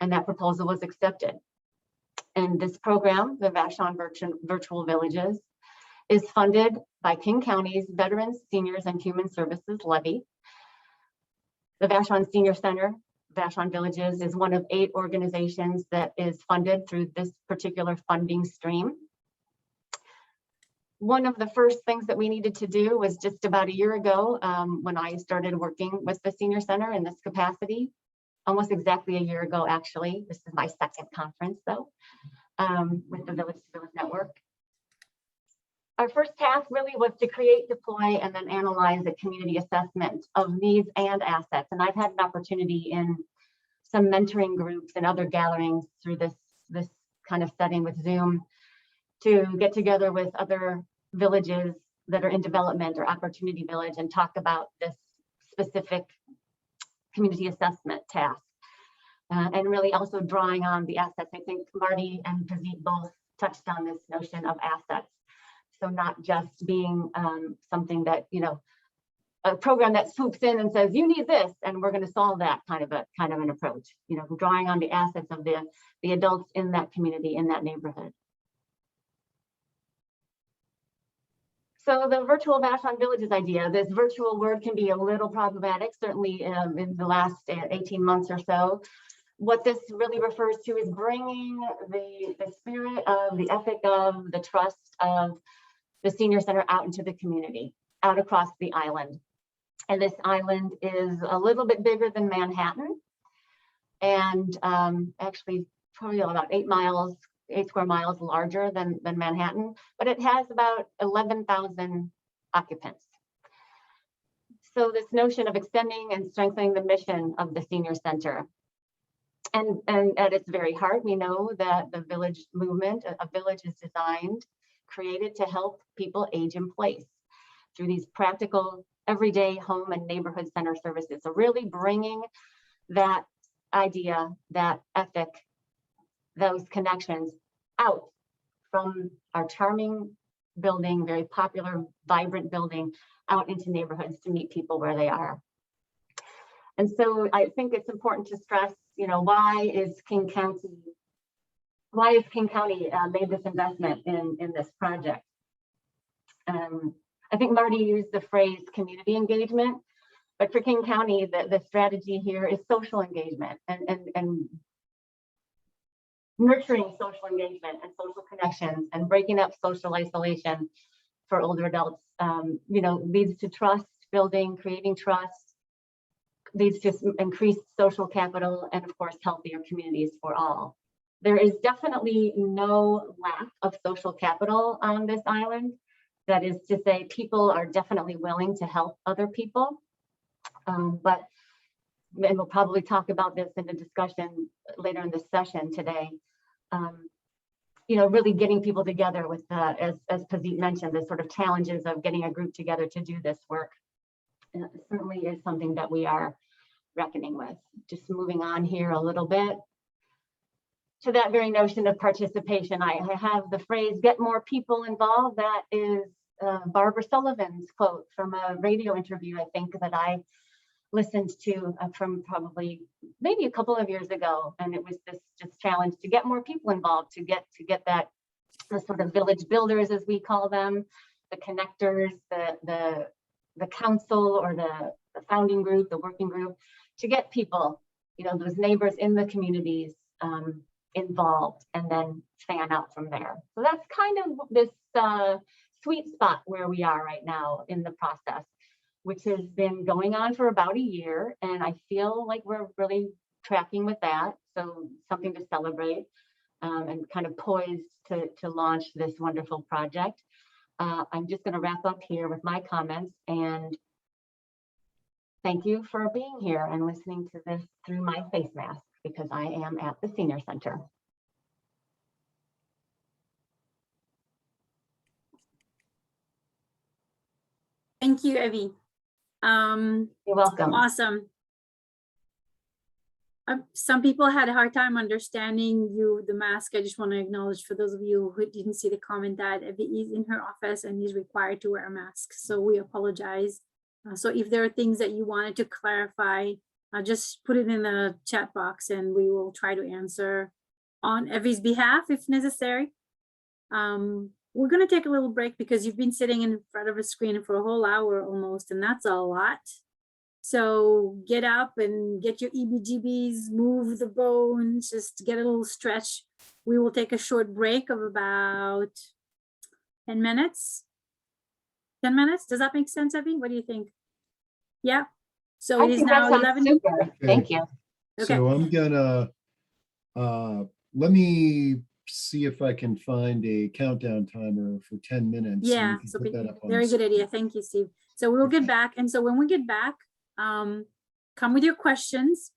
and that proposal was accepted. And this program, the Vashon Virtual Villages, is funded by King County's Veterans, Seniors, and Human Services levy. The Vashon Senior Center, Vashon Villages, is one of 8 organizations that is funded through this particular funding stream. One of the first things that we needed to do was just about a year ago, when I started working with the Senior Center in this capacity, almost exactly a year ago, actually. This is my second conference, though, with the Village to Village Network. Our first task really was to create, deploy, and then analyze a community assessment of needs and assets. And I've had an opportunity in some mentoring groups and other gatherings through this kind of setting with Zoom to get together with other villages that are in development or Opportunity Village and talk about this specific community assessment task. And really also drawing on the assets. I think Marty and Pazit both touched on this notion of assets. So not just being something that, a program that swoops in and says, you need this, and we're going to solve that kind of an approach, drawing on the assets of the adults in that community, in that neighborhood. So the virtual Vashon Villages idea, this virtual word can be a little problematic, certainly in the last 18 months or so. What this really refers to is bringing the spirit of, the ethic of, the trust of the Senior Center out into the community, out across the island. And this island is a little bit bigger than Manhattan, and actually probably about 8 square miles larger than Manhattan, but it has about 11,000 occupants. so this notion of extending and strengthening the mission of the senior center. And at its very heart, we know that the village movement, a village is designed, created to help people age in place through these practical, everyday home and neighborhood center services. So really bringing that idea, that ethic, those connections out from our charming building, very popular, vibrant building, out into neighborhoods to meet people where they are. And so I think it's important to stress, why is King County made this investment in this project? I think Marty used the phrase community engagement, but for King County, the strategy here is social engagement and nurturing social engagement and social connections and breaking up social isolation for older adults, leads to trust building, creating trust, leads to increased social capital, and of course, healthier communities for all. There is definitely no lack of social capital on this island. That is to say, people are definitely willing to help other people. And we'll probably talk about this in the discussion later in the session today. Really getting people together with, as Pazit mentioned, the sort of challenges of getting a group together to do this work. Certainly is something that we are reckoning with. Just moving on here a little bit to that very notion of participation. I have the phrase, get more people involved. That is Barbara Sullivan's quote from a radio interview, I think, that I listened to from probably maybe a couple of years ago. And it was this just challenge to get more people involved, to get that, the sort of village builders, as we call them, the connectors, the council or the founding group, the working group, to get people, those neighbors in the communities involved, and then fan out from there. So that's kind of this sweet spot where we are right now in the process, which has been going on for about a year. And I feel like we're really tracking with that. So something to celebrate, and kind of poised to launch this wonderful project. I'm just going to wrap up here with my comments, and thank you for being here and listening to this through my face mask, because I am at the senior center. Thank you, Evie. You're welcome. Awesome. Some people had a hard time understanding the mask. I just want to acknowledge, for those of you who didn't see the comment, that Evie is in her office and is required to wear a mask. So we apologize. So if there are things that you wanted to clarify, just put it in the chat box and we will try to answer on Evie's behalf if necessary. We're going to take a little break because you've been sitting in front of a screen for a whole hour almost, and that's a lot. So get up and get your EBGBs, move the bones, just get a little stretch. We will take a short break of about 10 minutes. 10 minutes? Does that make sense, Evie? What do you think? Yeah. So it is now 11. Super. Thank you. Okay. So I'm gonna, let me see if I can find a countdown timer for 10 minutes. Yeah, so put that up on very the good idea. Thank you, Steve. So we'll get back. And so when we get back, come with your questions,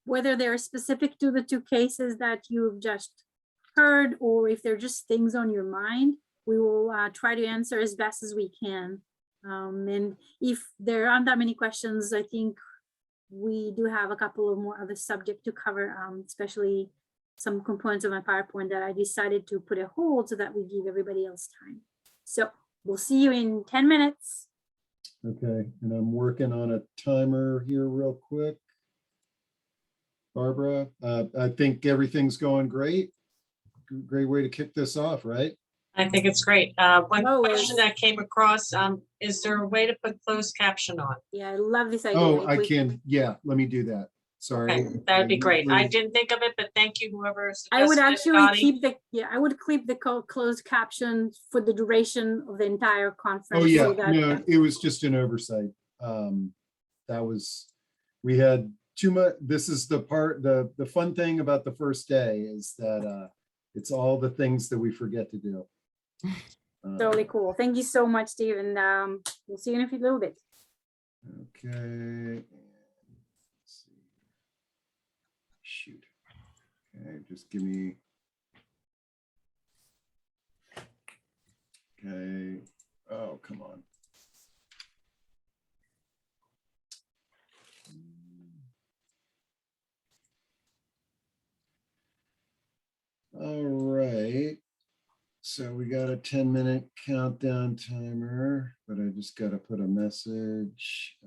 whether they're specific to the two cases that you've just heard, or if they're just things on your mind, we will try to answer as best as we can. And if there aren't that many questions, I think we do have a couple of more other subject to cover, especially some components of my PowerPoint that I decided to put a hold so that we give everybody else time. So we'll see you in 10 minutes. Okay, and I'm working on a timer here real quick. Barbara, I think everything's going great. Great way to kick this off, right? I think it's great. One question that came across, is there a way to put closed caption on? Yeah, I love this idea. Oh, I can, yeah, let me do that. Sorry. Okay, that would be great. I didn't think of it, but thank you, whoever suggested I would actually Dottie. keep I would keep the closed caption for the duration of the entire conference. Oh yeah, so that, no, it was just an oversight. We had too much. This is the part, the fun thing about the first day is that it's all the things that we forget to do. Totally cool. Thank you so much, Steve, and we'll see you in a little bit. Okay. Let's see. Shoot. Okay, just give me. Okay. Oh, come on. All right. So we got a 10-minute countdown timer, but I just got to put a message.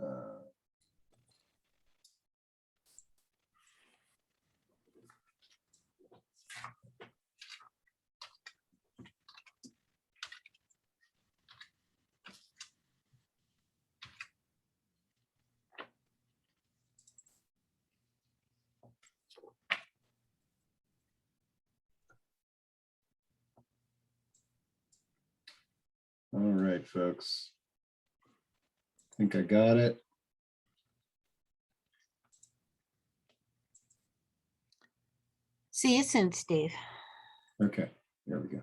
All right, folks. I think I got it. See you soon, Steve. Okay, there we go.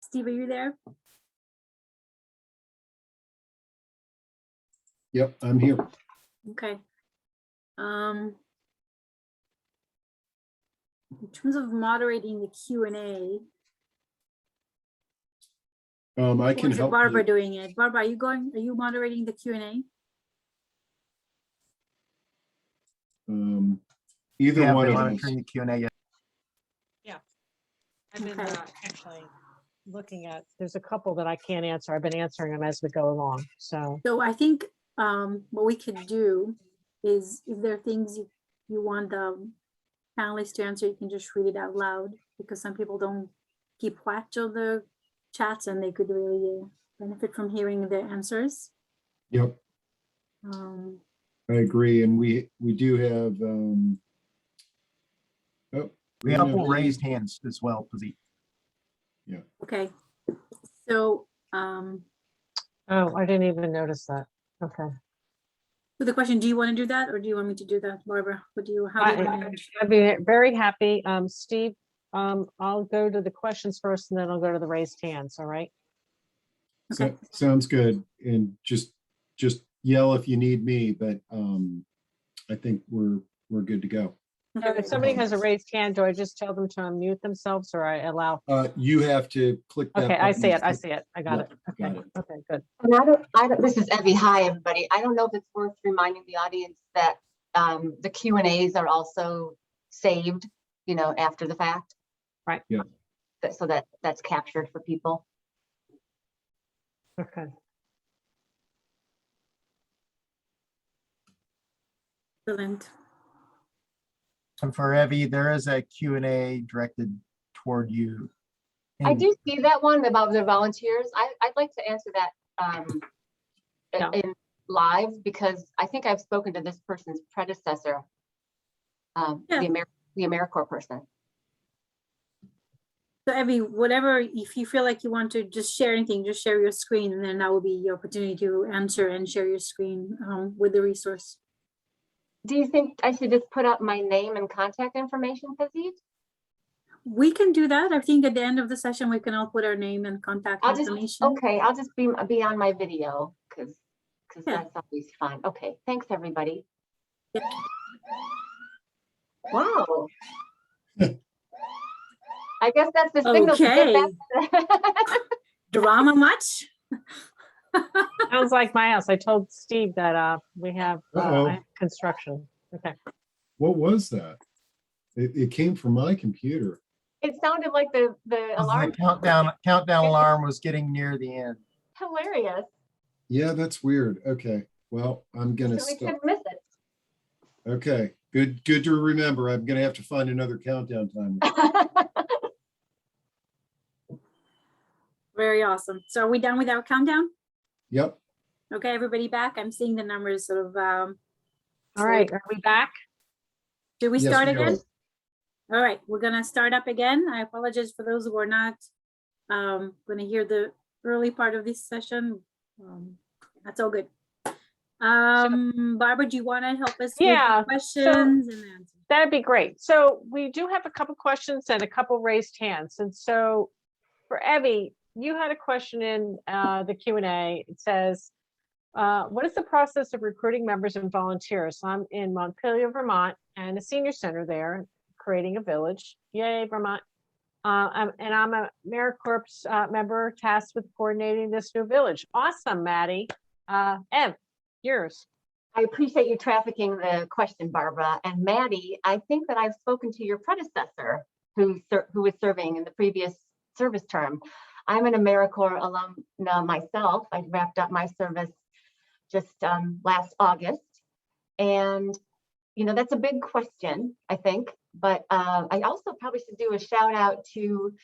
Steve, are you there? Yep, I'm here. Okay. In terms of moderating the Q&A, I or can is it help Barbara you. doing it? Barbara, are you moderating the Q&A? Either We have one been of us. monitoring the Q&A. Yes. I've been Okay. actually looking at, there's a couple that I can't answer. I've been answering them as we go along, so. So I think what we could do is if there are things you want the panelists to answer, you can just read it out loud because some people don't keep watch of the chats and they could really benefit from hearing the answers. Yep, Um, I agree. And we do have, oh, We have a couple any- raised hands as well, please. okay. So Oh, I didn't even notice that. Okay. so the question, do you want to do that or do you want me to do that, Barbara? What do you, how do you want to? I'd be very happy. Steve, I'll go to the questions first and then I'll go to the raised hands, all right? Okay. Sounds good. And just yell if you need me, but I think we're good to go. Okay, If great. somebody has a raised hand, do I just tell them to unmute themselves or I allow? You have to click that. Okay, I button. see it. I see it. I got Yep, it. Okay, got it. okay, good. And I don't, this is Evie. Hi, everybody. I don't know if it's worth reminding the audience that the Q&As are also saved, after the fact. Right. Yeah. So that's captured for people. Okay. Excellent. And for Evie, there is a Q&A directed toward you. I do see that one about the volunteers. I'd like to answer that Yeah. in live because I think I've spoken to this person's predecessor, the AmeriCorps person. So Evie, whatever, if you feel like you want to just share anything, just share your screen and then that will be your opportunity to answer and share your screen with the resource. Do you think I should just put up my name and contact information, Pazit? We can do that. I think at the end of the session, we can all put our name and contact information. Okay, I'll just be on my video because Yeah. that's always fun. Okay, thanks everybody. Yeah. Wow. I guess that's the signal. To Okay. get back. Drama much? Sounds like my house. I told Steve that we have Uh-oh. construction. Okay. What was that? It came from my computer. It sounded like the The alarm. countdown alarm was getting near the end. Hilarious. Yeah, that's weird. Okay. Well, I'm gonna So we stop. couldn't miss it. Okay, good to remember. I'm gonna have to find another countdown timer. Very awesome. So are we done with our countdown? Yep. Okay, everybody back. I'm seeing the numbers sort of. All right, are we back? Should we Yes, start we are. again? All right, we're gonna start up again. I apologize for those who are not gonna hear the early part of this session. That's all good. Barbara, do you want to help us Yeah, with the questions and answers? That'd be great. So we do have a couple questions and a couple raised hands. And so for Evie, you had a question in the Q&A. It says, what is the process of recruiting members and volunteers? I'm in Montpelier, Vermont, and a senior center there, creating a village. Yay, Vermont. I'm a AmeriCorps member tasked with coordinating this new village. Awesome, Maddie. Ev, yours. I appreciate you trafficking the question, Barbara. And Maddie, I think that I've spoken to your predecessor who was serving in the previous service term. I'm an AmeriCorps alum myself. I wrapped up my service just last August. And, that's a big question, I think. But I also probably should do a shout out to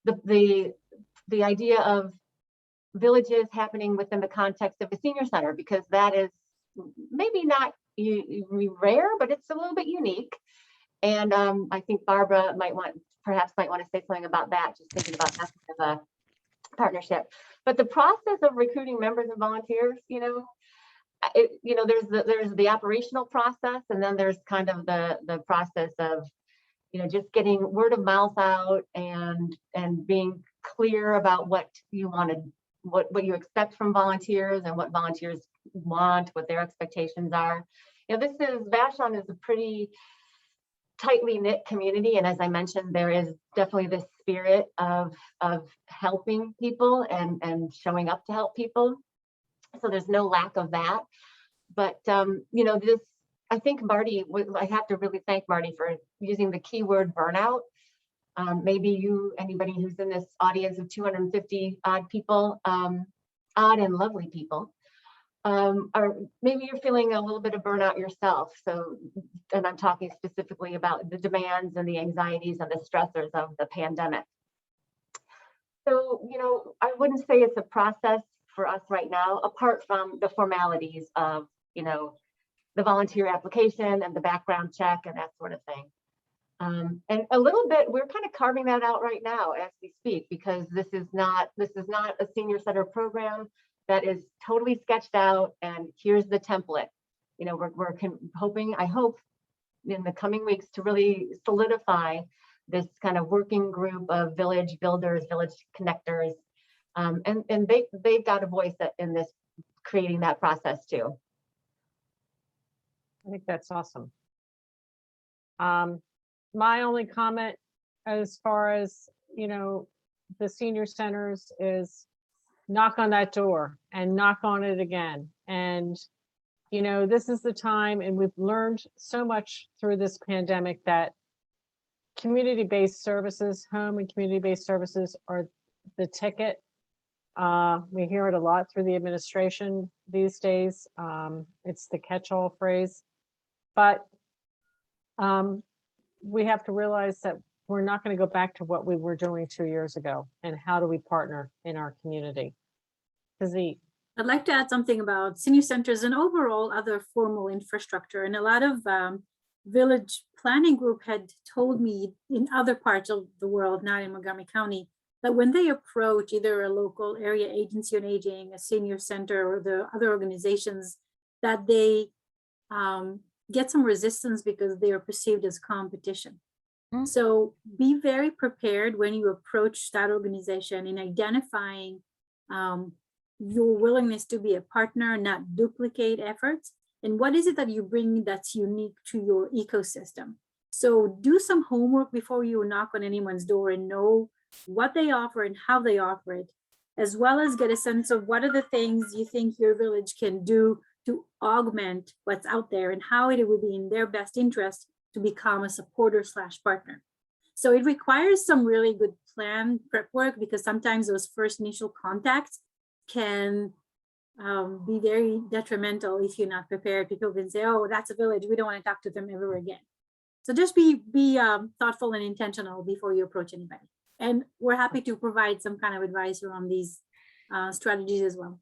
the idea of villages happening within the context of a senior center, because that is maybe not rare, but it's a little bit unique. And I think Barbara perhaps might want to say something about that, just thinking about that kind of a partnership. But the process of recruiting members and volunteers, there's the operational process, and then there's kind of the process of, just getting word of mouth out and being clear about what you wanted, what you expect from volunteers and what volunteers want, what their expectations are. Vashon is a pretty tightly knit community, and as I mentioned, there is definitely this spirit of helping people and showing up to help people. So there's no lack of that. But I think Marty, I have to really thank Marty for using the keyword burnout. Maybe anybody who's in this audience of 250 odd people, odd and lovely people, or maybe you're feeling a little bit of burnout yourself. So, and I'm talking specifically about the demands and the anxieties and the stressors of the pandemic. So, I wouldn't say it's a process for us right now, apart from the formalities of, the volunteer application and the background check and that sort of thing. And a little bit, we're kind of carving that out right now as we speak, because this is not a senior center program that is totally sketched out and here's the template. We're hoping, I hope in the coming weeks to really solidify this kind of working group of village builders, village connectors. And they've got a voice in this, creating that process too. I think that's awesome. My only comment as far as, the senior centers is knock on that door and knock on it again. And, this is the time, and we've learned so much through this pandemic that community-based services, home and community-based services are the ticket. We hear it a lot through the administration these days. It's the catch-all phrase. But we have to realize that we're not going to go back to what we were doing 2 years ago. And how do we partner in our community? I'd like to add something about senior centers and overall other formal infrastructure. And a lot of village planning group had told me in other parts of the world, not in Montgomery County, that when they approach either a local area agency on aging, a senior center, or the other organizations, that they get some resistance because they are perceived as competition. Mm-hmm. So be very prepared when you approach that organization in identifying your willingness to be a partner, not duplicate efforts. And what is it that you bring that's unique to your ecosystem? So do some homework before you knock on anyone's door and know what they offer and how they offer it, as well as get a sense of what are the things you think your village can do to augment what's out there and how it would be in their best interest to become a supporter/partner. So it requires some really good plan prep work, because sometimes those first initial contacts can be very detrimental if you're not prepared. People can say, oh, that's a village, we don't want to talk to them ever again. So just be thoughtful and intentional before you approach anybody. And we're happy to provide some kind of advice around these strategies as well.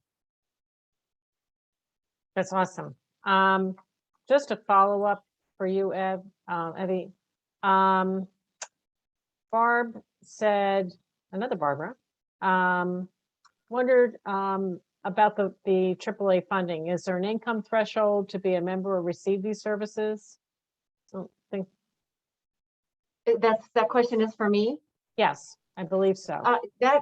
That's awesome. Just a follow up for you, Evie. Barb said, another Barbara, wondered about the AAA funding. Is there an income threshold to be a member or receive these services? I don't think that question is for me. Yes, I believe so.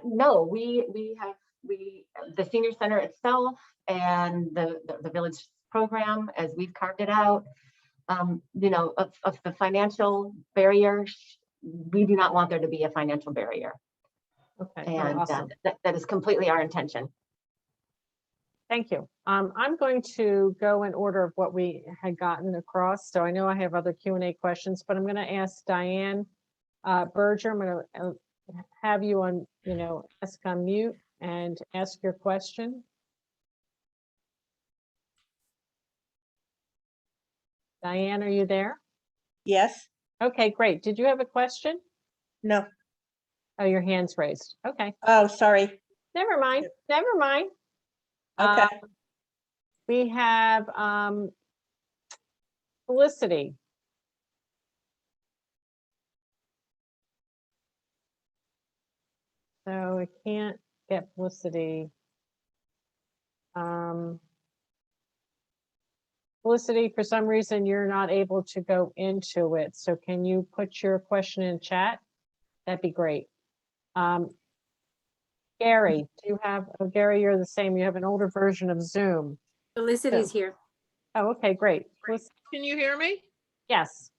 No, we have the senior center itself and the village program, as we've carved it out, of the financial barrier, we do not want there to be a financial barrier. Okay, and awesome. That is completely our intention. Thank you. I'm going to go in order of what we had gotten across. So I know I have other Q&A questions, but I'm going to ask Diane Berger. I'm going to have you on, ask on mute and ask your question. Diane, are you there? Yes. Okay, great. Did you have a question? No. Oh, your hand's raised. Okay. Oh, sorry. Never mind. Never mind. Okay. We have Felicity. So I can't get Felicity. Felicity, for some reason, you're not able to go into it. So can you put your question in chat? That'd be great. Gary, do you have, oh, Gary, you're the same. You have an older version of Zoom. Felicity's here. Oh, okay, great. Can you hear me? Yes.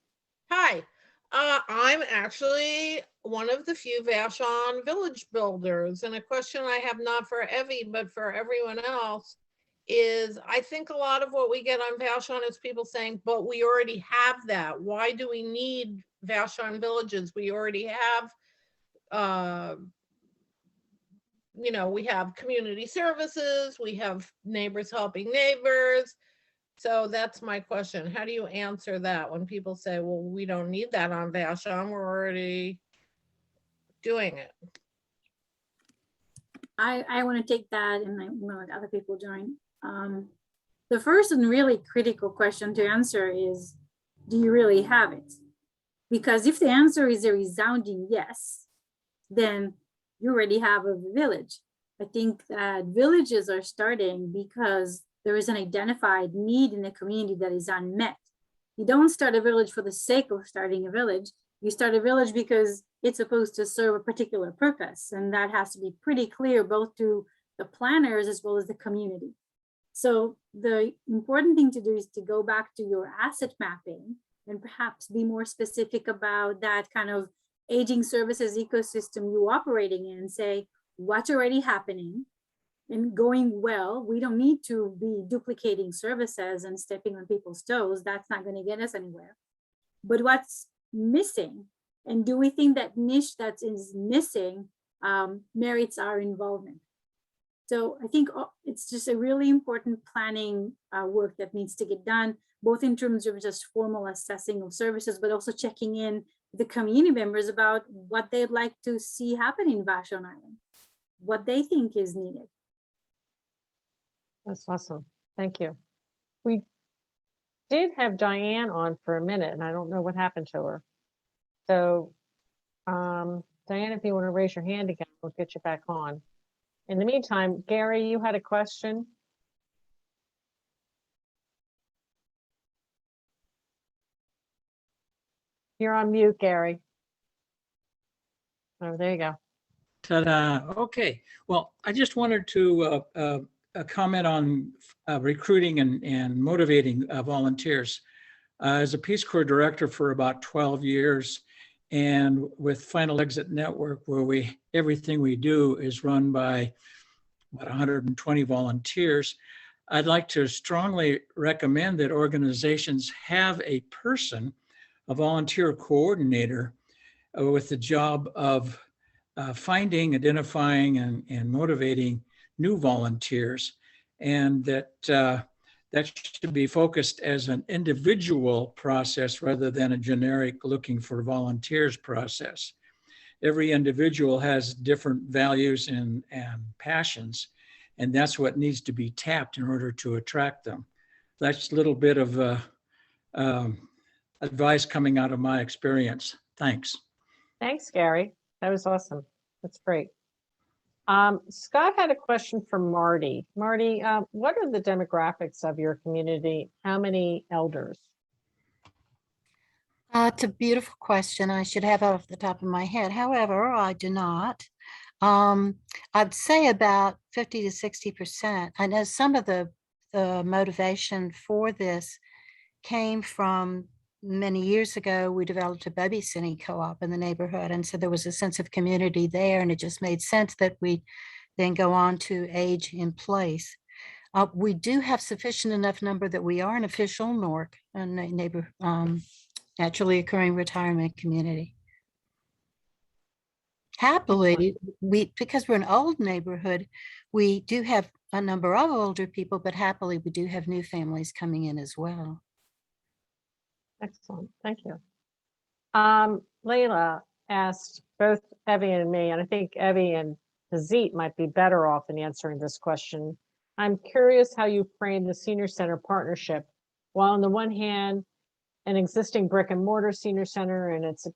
Hi, I'm actually one of the few Vashon Village builders, and a question I have not for Evie, but for everyone else is, I think a lot of what we get on Vashon is people saying, but we already have that. Why do we need Vashon villages? We already have, we have community services, we have neighbors helping neighbors. So that's my question. How do you answer that when people say, well, we don't need that on Vashon, we're already doing it? I want to take that and I want to let other people join. The first and really critical question to answer is, do you really have it? Because if the answer is a resounding yes, then you already have a village. I think that villages are starting because there is an identified need in the community that is unmet. You don't start a village for the sake of starting a village. You start a village because it's supposed to serve a particular purpose. And that has to be pretty clear both to the planners as well as the community. So the important thing to do is to go back to your asset mapping and perhaps be more specific about that kind of aging services ecosystem you're operating in and say, what's already happening and going well. We don't need to be duplicating services and stepping on people's toes. That's not going to get us anywhere. But what's missing? And do we think that niche that is missing merits our involvement? So I think it's just a really important planning work that needs to get done, both in terms of just formal assessing of services, but also checking in the community members about what they'd like to see happen in Vashon Island, what they think is needed. That's awesome. Thank you. We did have Diane on for a minute and I don't know what happened to her. So Diane, if you want to raise your hand again, we'll get you back on. In the meantime, Gary, you had a question? You're on mute, Gary. Oh, there you go. Ta-da. Okay. Well, I just wanted to comment on recruiting and motivating volunteers. As a Peace Corps director for about 12 years, and with Final Exit Network, where everything we do is run by about 120 volunteers, I'd like to strongly recommend that organizations have a person, a volunteer coordinator, with the job of finding, identifying, and motivating new volunteers, and that should be focused as an individual process rather than a generic looking for volunteers process. Every individual has different values and passions, and that's what needs to be tapped in order to attract them. That's a little bit of advice coming out of my experience. Thanks. Thanks, Gary. That was awesome. That's great. Scott had a question for Marty. Marty, what are the demographics of your community? How many elders? It's a beautiful question. I should have it off the top of my head. However, I do not. I'd say about 50 to 60%. I know some of the motivation for this came from many years ago. We developed a babysitting co-op in the neighborhood. And so there was a sense of community there, and it just made sense that we then go on to age in place. We do have sufficient enough number that we are an official NORC, a neighbor, naturally occurring retirement community. Happily, because we're an old neighborhood, we do have a number of older people, but happily we do have new families coming in as well. Excellent, thank you. Layla asked both Evie and me, and I think Evie and Hazit might be better off in answering this question. I'm curious how you frame the senior center partnership. While on the one hand, an existing brick and mortar senior center and it's,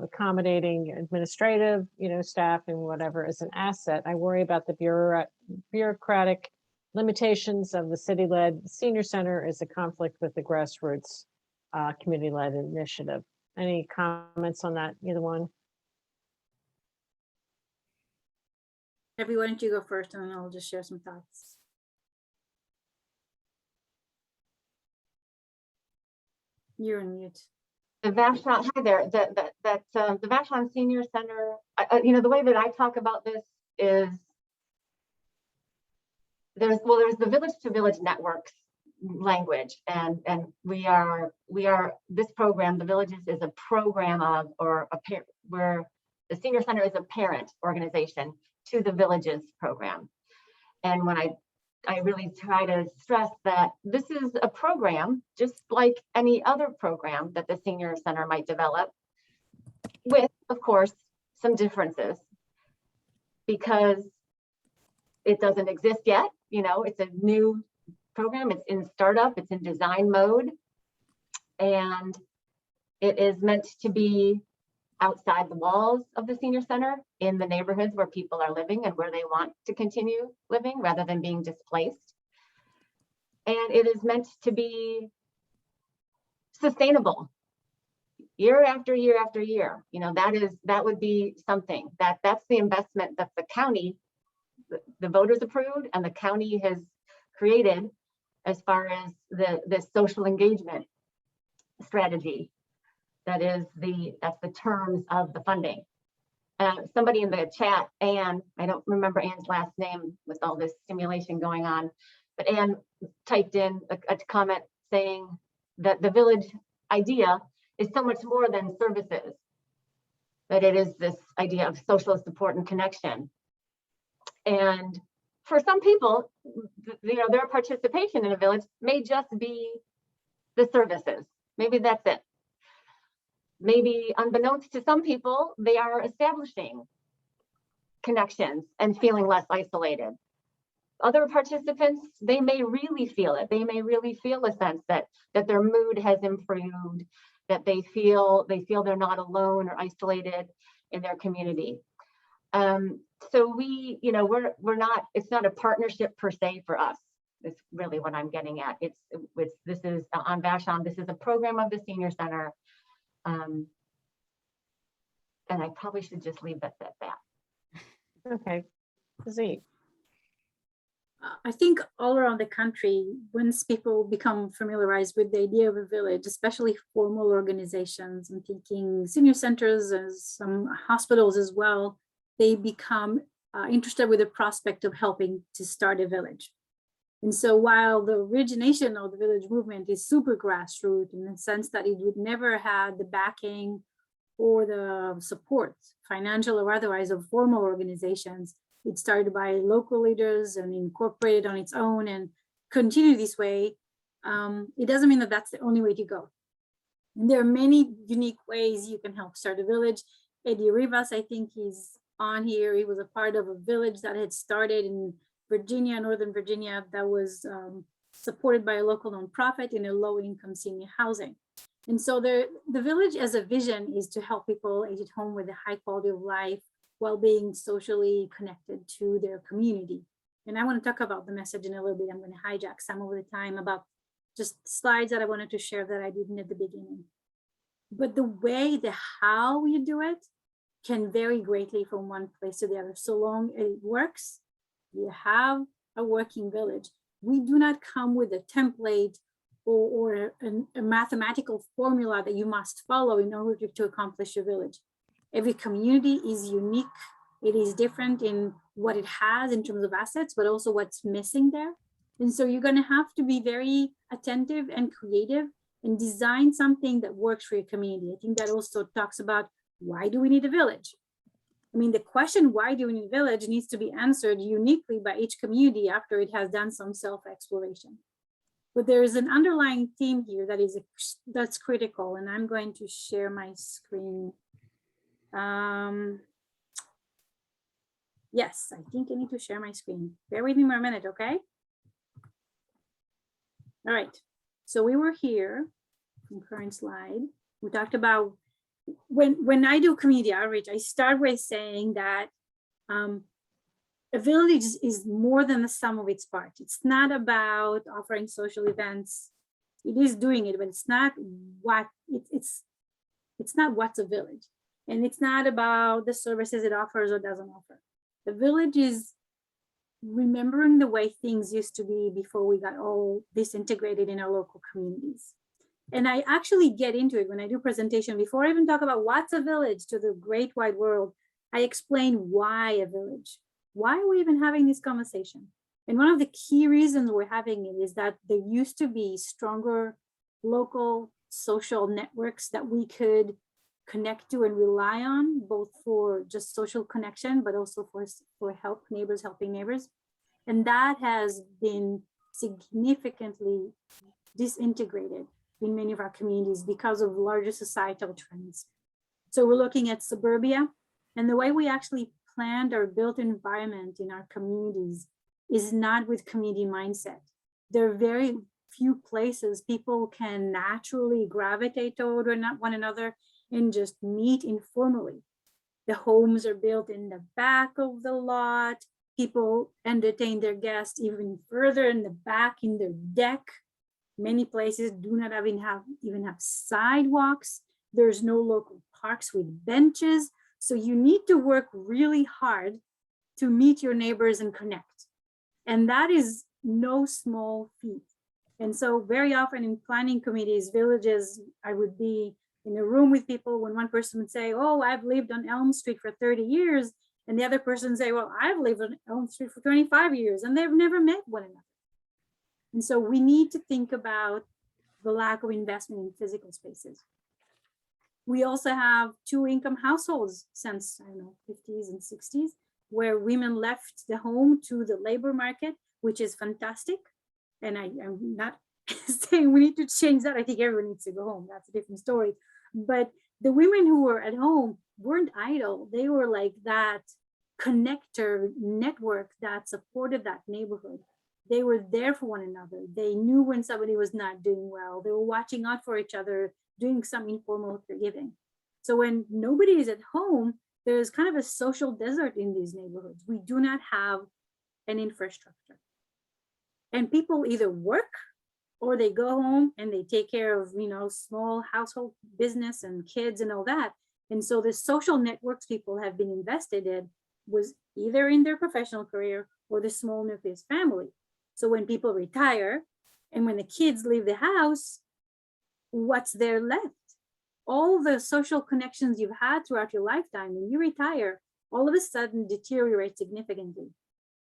accommodating administrative, staff and whatever is an asset. I worry about the bureaucratic limitations of the city-led senior center is a conflict with the grassroots community-led initiative. Any comments on that, either one? Evie, why don't you go first and then I'll just share some thoughts. You're on mute. The Vashon, hi there, the Vashon Senior Center, you know, the way that I talk about this is there's the village to village networks language, and we are this program, the Villages, is a program of, or a pair where the Senior Center is a parent organization to the Villages program. And when I really try to stress that this is a program just like any other program that the Senior Center might develop, with, of course, some differences, because it doesn't exist yet. You know, it's a new program, it's in startup, it's in design mode, and it is meant to be outside the walls of the Senior Center in the neighborhoods where people are living and where they want to continue living rather than being displaced. And it is meant to be sustainable year after year after year. You know, that would be something that's the investment that the county, the voters approved and the county has created as far as the social engagement strategy. That's the terms of the funding. Somebody in the chat, Anne, I don't remember Anne's last name with all this simulation going on, but Anne typed in a comment saying that the village idea is so much more than services, that it is this idea of social support and connection. And for some people, you know, their participation in a village may just be the services. Maybe that's it. Maybe unbeknownst to some people, they are establishing connections and feeling less isolated. Other participants, they may really feel it. They may really feel a sense that their mood has improved, that they feel they're not alone or isolated in their community. So we, you know, we're not, it's not a partnership per se for us. It's really what I'm getting at. This is on Vashon, this is a program of the Senior Center. And I probably should just leave it at that. Okay, Z. I think all around the country, once people become familiarized with the idea of a village, especially formal organizations, I'm thinking senior centers and some hospitals as well, they become interested with the prospect of helping to start a village. And so while the origination of the village movement is super grassroots in the sense that it would never have the backing or the support, financial or otherwise, of formal organizations, it started by local leaders and incorporated on its own and continue this way. It doesn't mean that that's the only way to go. And there are many unique ways you can help start a village. Eddie Rivas, I think he's on here. He was a part of a village that had started in Virginia, Northern Virginia, that was supported by a local nonprofit in a low-income senior housing. And so the village as a vision is to help people age at home with a high quality of life while being socially connected to their community. And I want to talk about the message in a little bit. I'm going to hijack some of the time about just slides that I wanted to share that I didn't at the beginning. But the way, the how you do it can vary greatly from one place to the other. So long as it works, you have a working village. We do not come with a template or a mathematical formula that you must follow in order to accomplish your village. Every community is unique. It is different in what it has in terms of assets, but also what's missing there. And so you're going to have to be very attentive and creative and design something that works for your community. I think that also talks about, why do we need a village? I mean, the question, why do we need a village, needs to be answered uniquely by each community after it has done some self-exploration. But there is an underlying theme here that's critical, and I'm going to share my screen. Yes, I think I need to share my screen. Bear with me for a minute, okay? All right, so we were here in current slide. We talked about when I do community outreach, I start with saying that a village is more than the sum of its parts. It's not about offering social events. It is doing it, but it's not what it's not what's a village. And it's not about the services it offers or doesn't offer. The village is remembering the way things used to be before we got all disintegrated in our local communities. And I actually get into it when I do presentation. Before I even talk about what's a village to the great wide world, I explain why a village. Why are we even having this conversation? And one of the key reasons we're having it is that there used to be stronger local social networks that we could connect to and rely on, both for just social connection, but also for help, neighbors helping neighbors. And that has been significantly disintegrated in many of our communities because of larger societal trends. So we're looking at suburbia, and the way we actually planned our built environment in our communities is not with community mindset. There are very few places people can naturally gravitate toward one another and just meet informally. The homes are built in the back of the lot. People entertain their guests even further in the back in their deck. Many places do not even have sidewalks. There's no local parks with benches. So you need to work really hard to meet your neighbors and connect. And that is no small feat. And so very often in planning committees, villages, I would be in a room with people when one person would say, oh, I've lived on Elm Street for 30 years. And the other person say, well, I've lived on Elm Street for 25 years, and they've never met one another. And so we need to think about the lack of investment in physical spaces. We also have 2-income households since, I don't know, 50s and 60s, where women left the home to the labor market, which is fantastic. And I'm not saying we need to change that. I think everyone needs to go home. That's a different story. But the women who were at home weren't idle. They were like that connector network that supported that neighborhood. They were there for one another. They knew when somebody was not doing well. They were watching out for each other, doing some informal caregiving. So when nobody is at home, there's kind of a social desert in these neighborhoods. We do not have an infrastructure. And people either work or they go home and they take care of, small household business and kids and all that. And so the social networks people have been invested in was either in their professional career or the small nucleus family. So when people retire and when the kids leave the house, what's there left? All the social connections you've had throughout your lifetime, when you retire, all of a sudden deteriorate significantly.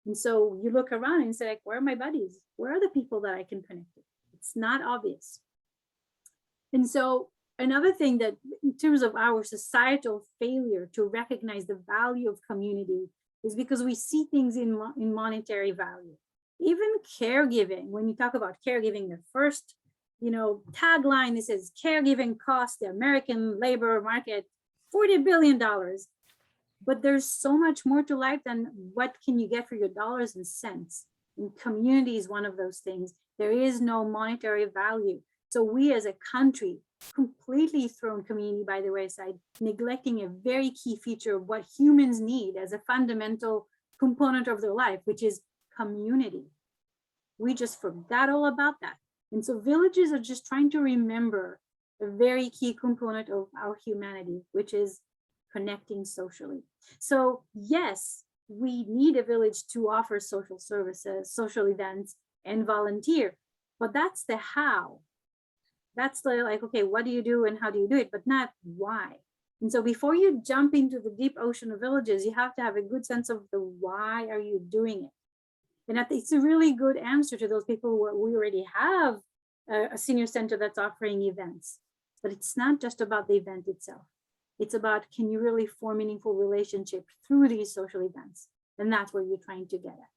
And so you look around and say, like, where are my buddies? Where are the people that I can connect with? It's not obvious. And so another thing that in terms of our societal failure to recognize the value of community is because we see things in monetary value. Even caregiving, when you talk about caregiving, the first tagline that says caregiving costs the American labor market $40 billion. But there's so much more to life than what can you get for your dollars and cents. And community is one of those things. There is no monetary value. So we as a country completely thrown community by the wayside, neglecting a very key feature of what humans need as a fundamental component of their life, which is community. We just forgot all about that. And so villages are just trying to remember a very key component of our humanity, which is connecting socially. So yes, we need a village to offer social services, social events, and volunteer, but that's the how. That's the like, okay, what do you do and how do you do it, but not why. And so before you jump into the deep ocean of villages, you have to have a good sense of the why are you doing it. And I think it's a really good answer to those people who we already have a senior center that's offering events, but it's not just about the event itself. It's about, can you really form meaningful relationships through these social events? And that's where you're trying to get at.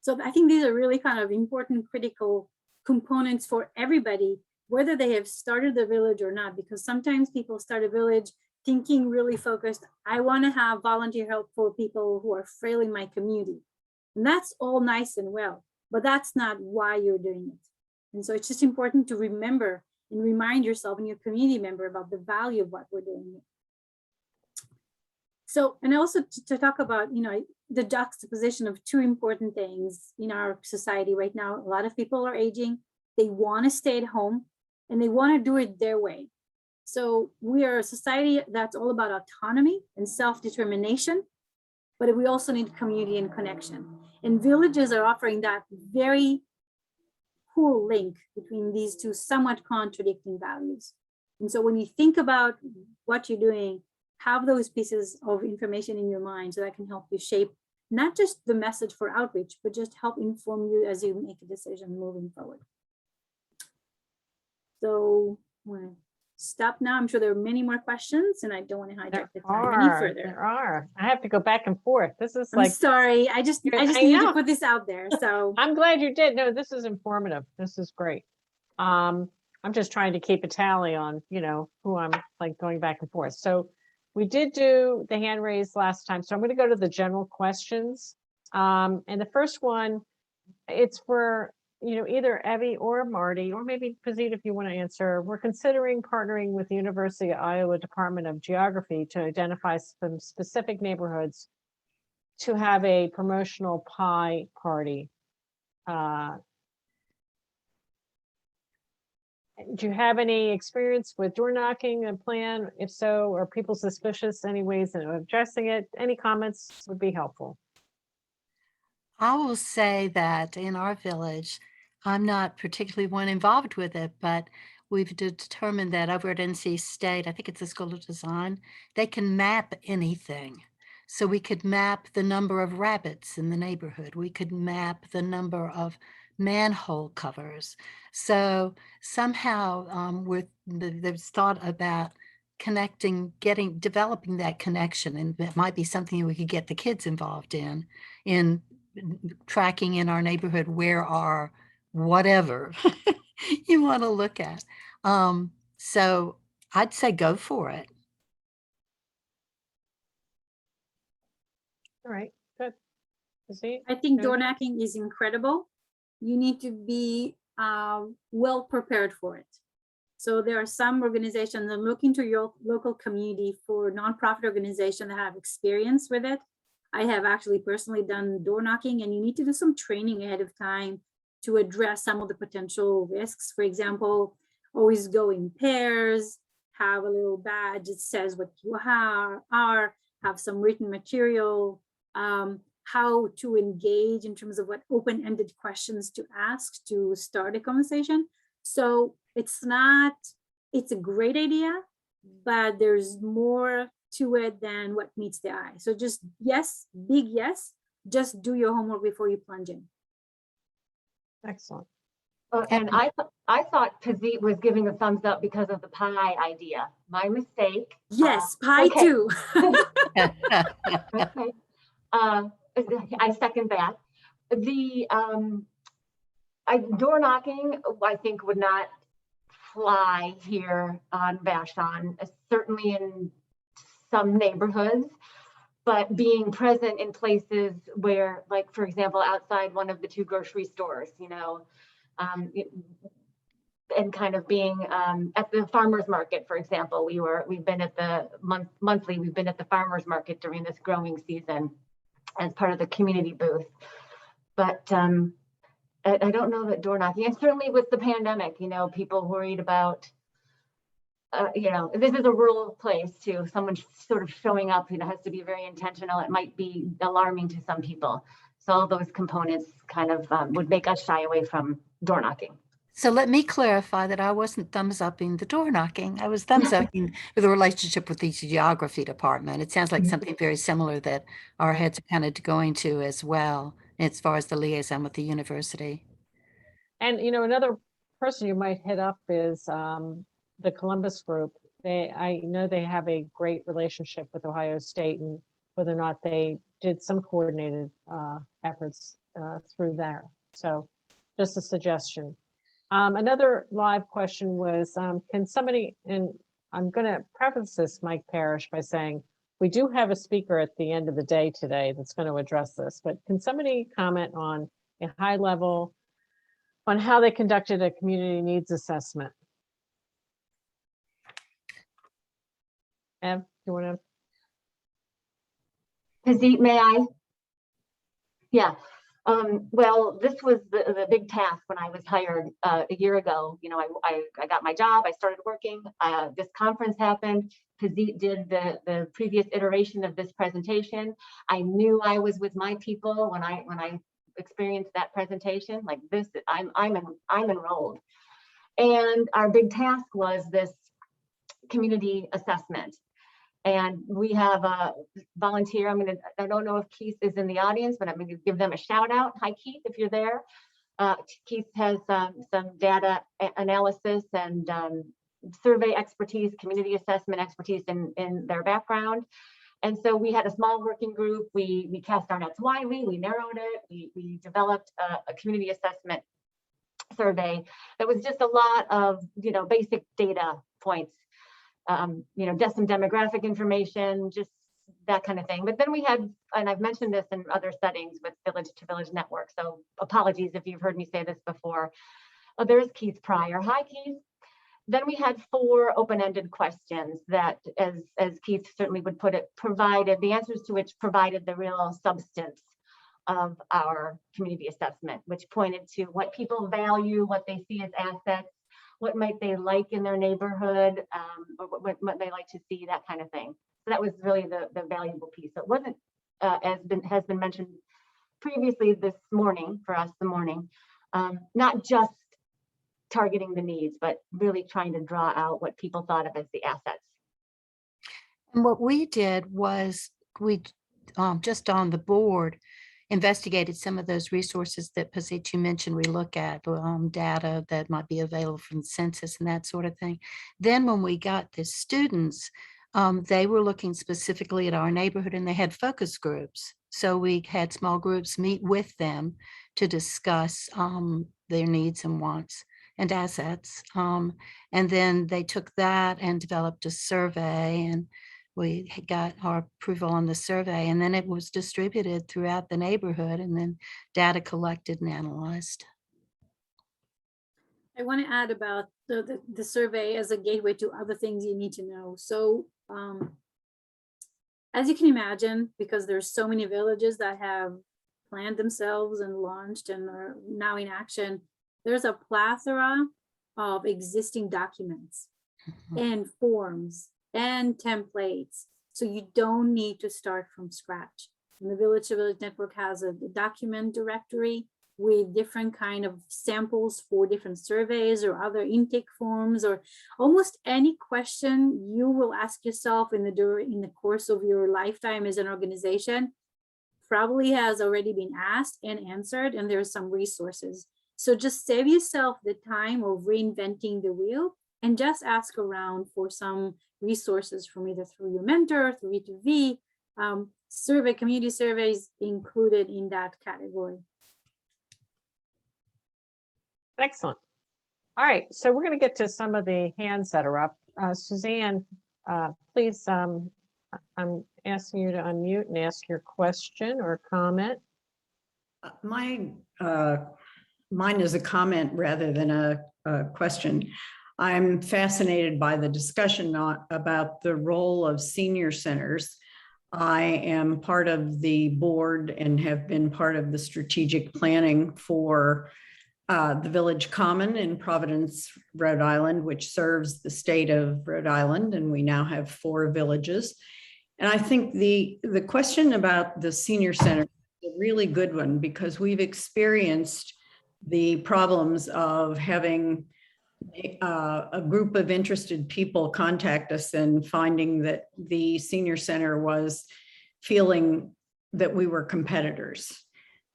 So I think these are really kind of important, critical components for everybody, whether they have started the village or not, because sometimes people start a village thinking really focused, I want to have volunteer help for people who are frail in my community. And that's all nice and well, but that's not why you're doing it. And so it's just important to remember and remind yourself and your community member about the value of what we're doing. So, and also to talk about, the juxtaposition of two important things in our society right now. A lot of people are aging, they want to stay at home, and they want to do it their way. So we are a society that's all about autonomy and self-determination, but we also need community and connection. And villages are offering that very cool link between these two somewhat contradicting values. And so when you think about what you're doing, have those pieces of information in your mind so that can help you shape not just the message for outreach, but just help inform you as you make a decision moving forward. So I'm going to stop now. I'm sure there are many more questions and I don't want to hijack the time any further. There are. I have to go back and forth. This is I'm like, sorry. I just I needed know. to put this out there. So I'm glad you did. No, this is informative. This is great. I'm just trying to keep a tally on, you know, who I'm like going back and forth. So we did do the hand raised last time. So I'm going to go to the general questions. And the first one, it's for, you know, either Evie or Marty, or maybe Pazit if you want to answer. We're considering partnering with the University of Iowa Department of Geography to identify some specific neighborhoods to have a promotional pie party. Do you have any experience with door knocking and plan? If so, are people suspicious? Any ways of addressing it? Any comments would be helpful. I will say that in our village, I'm not particularly one involved with it, but we've determined that over at NC State, I think it's the School of Design, they can map anything. So we could map the number of rabbits in the neighborhood. We could map the number of manhole covers. So somehow there's thought about developing that connection, and it might be something we could get the kids involved in tracking in our neighborhood where are whatever you want to look at. So I'd say go for it. All right, good. See, I think door knocking is incredible. You need to be well prepared for it. So there are some organizations that look into your local community for nonprofit organizations that have experience with it. I have actually personally done door knocking, and you need to do some training ahead of time to address some of the potential risks. For example, always go in pairs, have a little badge that says what you are, have some written material, how to engage in terms of what open-ended questions to ask to start a conversation. So it's a great idea, but there's more to it than what meets the eye. So just yes, big yes, just do your homework before you plunge in. Excellent. And I thought Pazit was giving a thumbs up because of the pie idea. My mistake. Yes, pie okay. too. Okay. I second that. The door knocking, I think, would not fly here on Vashon, certainly in some neighborhoods, but being present in places where, like, for example, outside one of the two grocery stores, you know, and kind of being at the farmer's market, for example. We've been at the monthly, we've been at the farmer's market during this growing season as part of the community booth. But I don't know that door knocking, and certainly with the pandemic, you know, people worried about, you know, this is a rural place too. Someone sort of showing up, you know, has to be very intentional. It might be alarming to some people. So all those components kind of would make us shy away from door knocking. So let me clarify that I wasn't thumbs upping the door knocking. I was thumbs upping with a relationship with the geography department. It sounds like something very similar that our heads are kind of going to as well, as far as the liaison with the university. And, you know, another person you might hit up is the Columbus group. I know they have a great relationship with Ohio State, and whether or not they did some coordinated efforts through there. So just a suggestion. Another live question was, can somebody, and I'm going to preface this, Mike Parrish, by saying we do have a speaker at the end of the day today that's going to address this, but can somebody comment on a high level on how they conducted a community needs assessment? Ev, you want to? Pazit, may I? Yeah. Well, this was the big task when I was hired a year ago. You know, I got my job, I started working, this conference happened. Pazit did the previous iteration of this presentation. I knew I was with my people when I experienced that presentation. Like this, I'm enrolled. And our big task was this community assessment. And we have a volunteer. I don't know if Keith is in the audience, but I'm going to give them a shout out. Hi, Keith, if you're there. Keith has some data analysis and survey expertise, community assessment expertise in their background. And so we had a small working group. We cast our nets widely, we narrowed it, we developed a community assessment survey that was just a lot of, you know, basic data points. You know, just some demographic information, just that kind of thing. But then we had, and I've mentioned this in other settings with Village to Village Network, so apologies if you've heard me say this before. Oh, there's Keith Pryor. Hi, Keith. Then we had 4 open-ended questions that, as Keith certainly would put it, provided the answers to which provided the real substance of our community assessment, which pointed to what people value, what they see as assets, what might they like in their neighborhood, or what they like to see, that kind of thing. So that was really the valuable piece. So it wasn't, has been mentioned previously this morning, for us, not just targeting the needs, but really trying to draw out what people thought of as the assets. And what we did was we just on the board investigated some of those resources that Pazit you mentioned. We look at data that might be available from the census and that sort of thing. Then when we got the students, they were looking specifically at our neighborhood, and they had focus groups. So we had small groups meet with them to discuss their needs and wants and assets. And then they took that and developed a survey, and we got our approval on the survey, and then it was distributed throughout the neighborhood, and then data collected and analyzed. I want to add about the survey as a gateway to other things you need to know. So as you can imagine, because there's so many villages that have planned themselves and launched and are now in action, there's a plethora of existing documents and forms and templates. So you don't need to start from scratch. And the Village to Village Network has a document directory with different kind of samples for different surveys or other intake forms, or almost any question you will ask yourself in the course of your lifetime as an organization probably has already been asked and answered, and there's some resources. So just save yourself the time of reinventing the wheel and just ask around for some resources from either through your mentor, through E2V, survey, community surveys included in that category. Excellent. All right, so we're going to get to some of the hands that are up. Suzanne, please, I'm asking you to unmute and ask your question or comment. Mine is a comment rather than a question. I'm fascinated by the discussion about the role of senior centers. I am part of the board and have been part of the strategic planning for the Village Common in Providence, Rhode Island, which serves the state of Rhode Island, and we now have 4 villages. And I think the question about the senior center is a really good one, because we've experienced the problems of having a group of interested people contact us and finding that the senior center was feeling that we were competitors.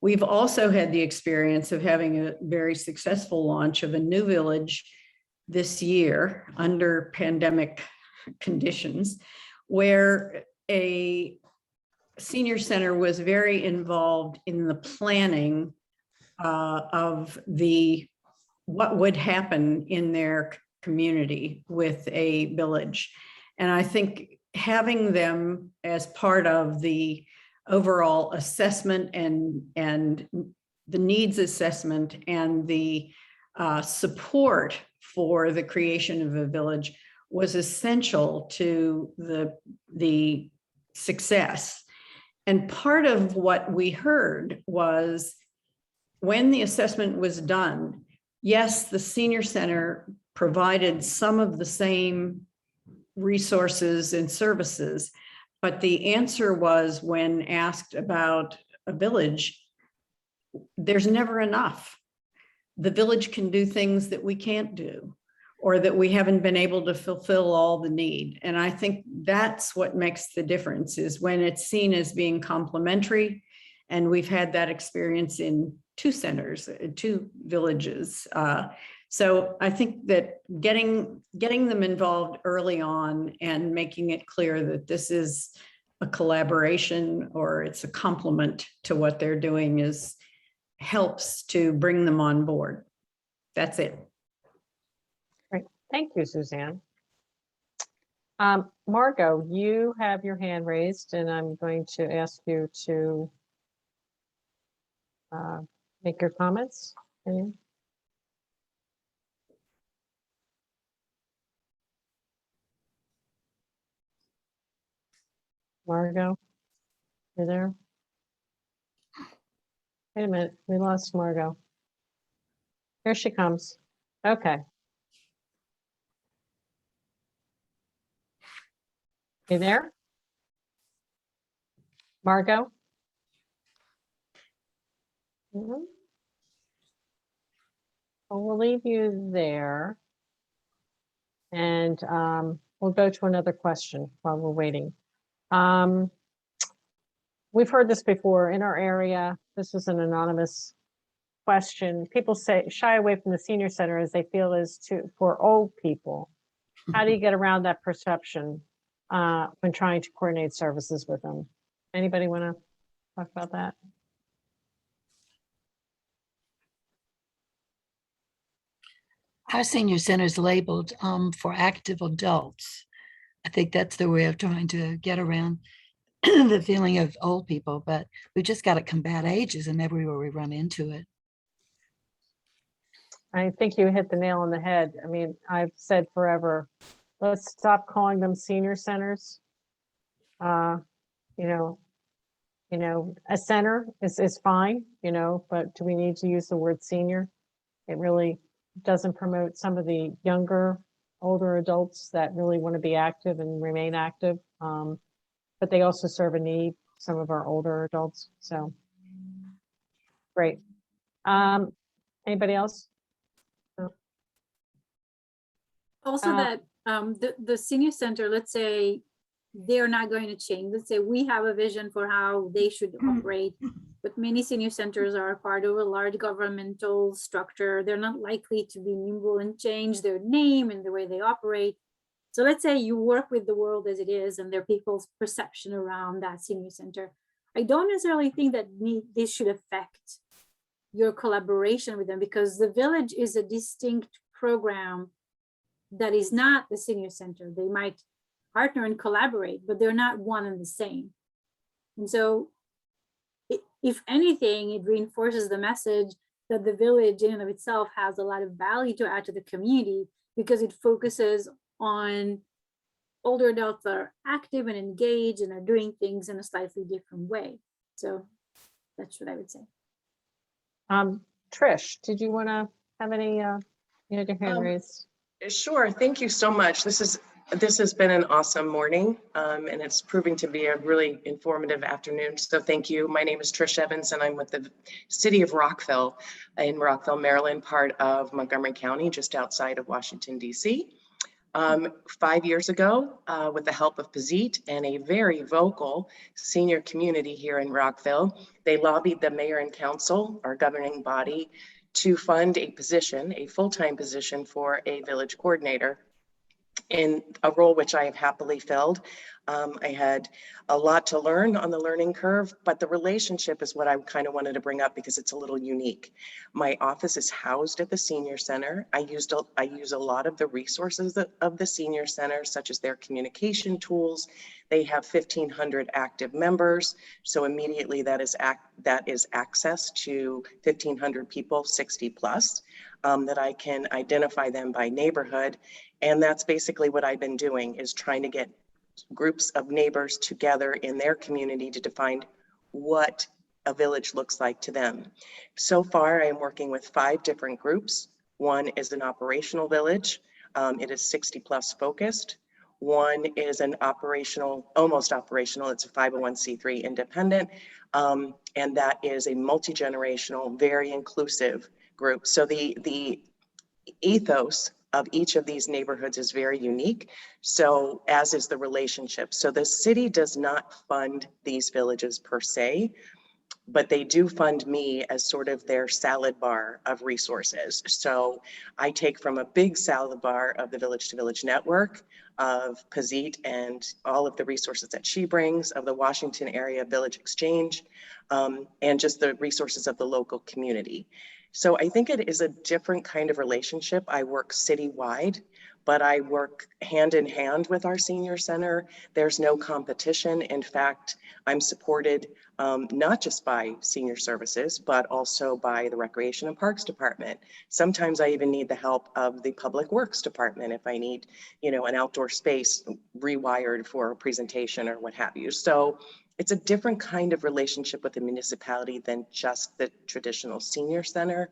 We've also had the experience of having a very successful launch of a new village this year under pandemic conditions, where a senior center was very involved in the planning of what would happen in their community with a village. And I think having them as part of the overall assessment and the needs assessment and the support for the creation of a village was essential to the success. And part of what we heard was when the assessment was done, yes, the senior center provided some of the same resources and services, but the answer was, when asked about a village, there's never enough. The village can do things that we can't do, or that we haven't been able to fulfill all the need. And I think that's what makes the difference, is when it's seen as being complementary. And we've had that experience in 2 centers, 2 villages. So I think that getting them involved early on and making it clear that this is a collaboration or it's a complement to what they're doing helps to bring them on board. That's it. Great. Thank you, Suzanne. Margot, you have your hand raised, and I'm going to ask you to make your comments. Margot, you there? Wait a minute, we lost Margot. Here she comes. Okay. You there? Margot? Well, we'll leave you there. And we'll go to another question while we're waiting. We've heard this before in our area. This is an anonymous question. People shy away from the senior center as they feel for old people. How do you get around that perception when trying to coordinate services with them? Anybody want to talk about that? Our senior center is labeled for active adults. I think that's the way of trying to get around the feeling of old people, but we just got to combat ages and everywhere we run into it. I think you hit the nail on the head. I mean, I've said forever, let's stop calling them senior centers. A center is fine, but do we need to use the word senior? It really doesn't promote some of the older adults that really want to be active and remain active. But they also serve a need, some of our older adults. So great. Anybody else? No. Also that the senior center, let's say they're not going to change. Let's say we have a vision for how they should operate, but many senior centers are part of a large governmental structure. They're not likely to be nimble and change their name and the way they operate. So let's say you work with the world as it is and there are people's perception around that senior center. I don't necessarily think that this should affect your collaboration with them, because the village is a distinct program that is not the senior center. They might partner and collaborate, but they're not one and the same. And so if anything, it reinforces the message that the village in and of itself has a lot of value to add to the community, because it focuses on older adults that are active and engaged and are doing things in a slightly different way. So that's what I would say. Trish, did you want to have any, you had your hand raised? Sure, thank you so much. This has been an awesome morning, and it's proving to be a really informative afternoon. So thank you. My name is Trish Evans, and I'm with the city of Rockville in Rockville, Maryland, part of Montgomery County, just outside of Washington, D.C. 5 years ago, with the help of Pazit and a very vocal senior community here in Rockville, they lobbied the mayor and council, our governing body, to fund a position, a full-time position for a village coordinator, in a role which I have happily filled. I had a lot to learn on the learning curve, but the relationship is what I kind of wanted to bring up because it's a little unique. My office is housed at the senior center. I use a lot of the resources of the senior center, such as their communication tools. They have 1,500 active members. So immediately that is access to 1,500 people, 60 plus, that I can identify them by neighborhood. And that's basically what I've been doing, is trying to get groups of neighbors together in their community to define what a village looks like to them. So far, I am working with 5 different groups. One is an operational village. It is 60+ focused. One is an operational, almost operational, it's a 501c3 independent, and that is a multi-generational, very inclusive group. So the ethos of each of these neighborhoods is very unique. So as is the relationship. So the city does not fund these villages per se, but they do fund me as sort of their salad bar of resources. So I take from a big salad bar of the Village to Village network of Pazit and all of the resources that she brings, of the Washington area Village Exchange, and just the resources of the local community. So I think it is a different kind of relationship. I work citywide, but I work hand in hand with our senior center. There's no competition. In fact, I'm supported not just by senior services, but also by the Recreation and Parks Department. Sometimes I even need the help of the Public Works Department if I need, you know, an outdoor space rewired for a presentation or what have you. So it's a different kind of relationship with the municipality than just the traditional senior center.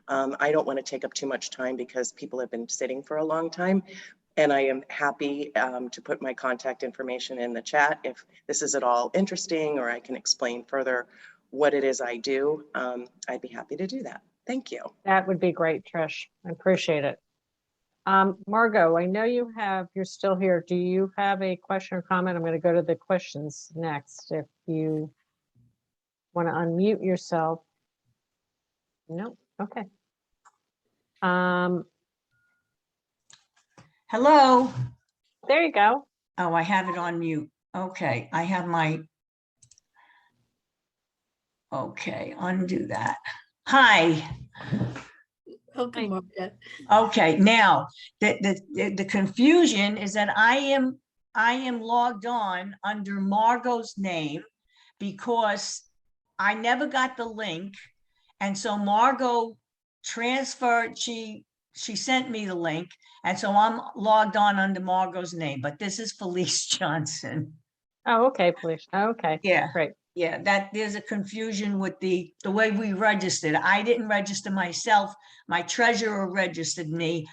I don't want to take up too much time because people have been sitting for a long time. And I am happy to put my contact information in the chat if this is at all interesting or I can explain further what it is I do. I'd be happy to do that. Thank you. That would be great, Trish. I appreciate it. Margot, I know you're still here. Do you have a question or comment? I'm going to go to the questions next. If you want to unmute yourself. No, okay. Hello. There you go. Oh, I have it on mute. Okay, I have my. Okay, undo that. Hi. Okay, Margaret. Okay, now the confusion is that I am logged on under Margot's name because I never got the link, and so Margot transferred. She sent me the link, and so I'm logged on under Margot's name. But this is Felice Johnson. Oh, okay, Felice. Okay, yeah, great. Yeah, that there's a confusion with the way we registered. I didn't register myself. My treasurer registered me,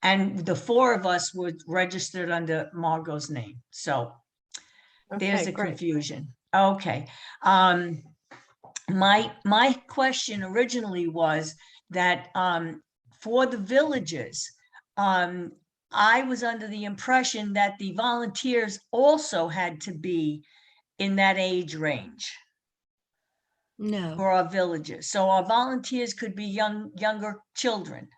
and the 4 of us were registered under Margot's name. So there's the confusion. Okay. My question originally was that for the villages, I was under the impression that the volunteers also had to be in that age range. No. For our villages. So our volunteers could be younger children,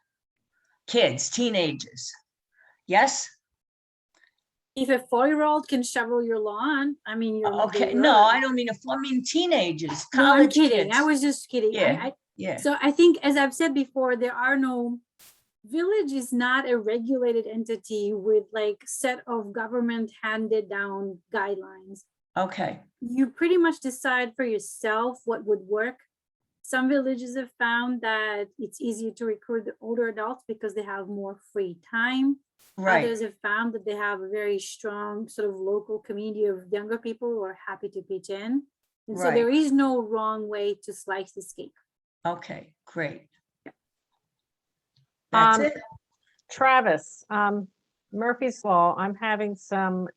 kids, teenagers. Yes? If a 4-year-old can shovel your lawn, I mean, you're okay. No, I don't mean I mean teenagers, college no, I'm kidding. kids. I was just kidding. Yeah. Yeah. So I think, as I've said before, there are no village is not a regulated entity with like set of government handed down guidelines. Okay. You pretty much decide for yourself what would work. Some villages have found that it's easier to recruit the older adults because they have more free time. Right. Others have found that they have a very strong sort of local community of younger people who are happy to pitch in. And so there is no wrong way to slice this cake. Okay, great. That's it. Travis, Murphy's Law, I'm having some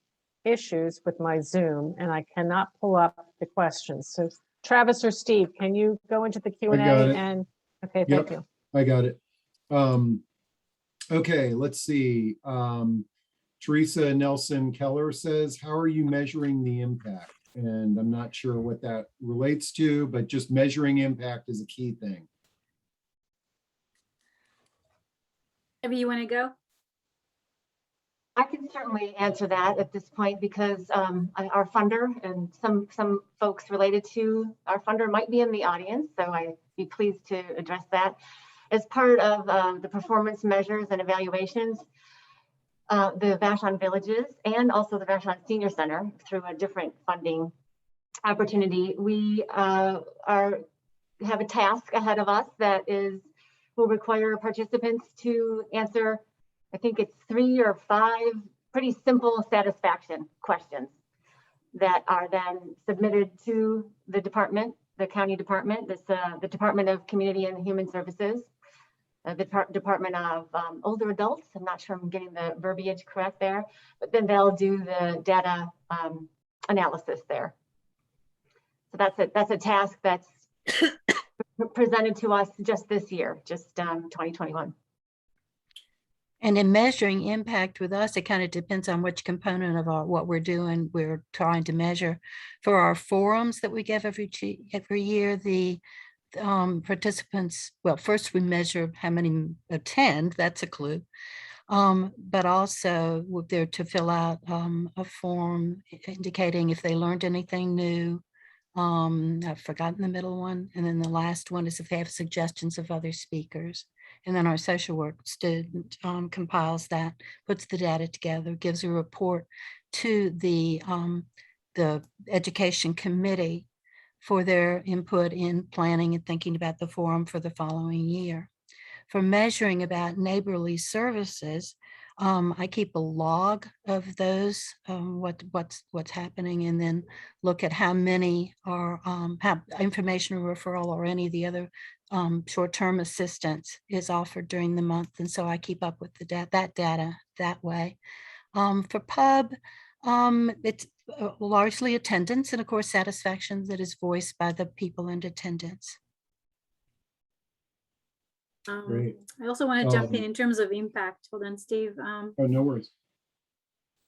issues with my Zoom and I cannot pull up the questions. So Travis or Steve, can you go into the Q&A and okay, thank you. I got it. Okay, let's see. Teresa Nelson Keller says, how are you measuring the impact? And I'm not sure what that relates to, but just measuring impact is a key thing. Abby, you want to go? I can certainly answer that at this point because our funder and some folks related to our funder might be in the audience, so I'd be pleased to address that. As part of the performance measures and evaluations, the Vashon Villages and also the Vashon Senior Center, through a different funding opportunity, we have a task ahead of us that will require participants to answer, I think it's 3 or 5 pretty simple satisfaction questions that are then submitted to the department, the county department, the Department of Community and Human Services, the Department of Older Adults. I'm not sure I'm getting the verbiage correct there, but then they'll do the data analysis there. So that's a task that's presented to us just this year, just 2021. And in measuring impact with us, it kind of depends on which component of what we're doing, we're trying to measure. For our forums that we give every year, the participants, well, first we measure how many attend, that's a clue. But also they're to fill out a form indicating if they learned anything new. I've forgotten the middle one. And then the last one is if they have suggestions of other speakers. And then our social work student compiles that, puts the data together, gives a report to the education committee for their input in planning and thinking about the forum for the following year. For measuring about neighborly services, I keep a log of those, what's happening, and then look at how many are have information referral or any of the other short-term assistance is offered during the month. And so I keep up with that data that way. For pub, it's largely attendance and of course satisfaction that is voiced by the people in attendance. Great. I also want to jump in terms of impact. Hold on, Steve. Oh, no worries.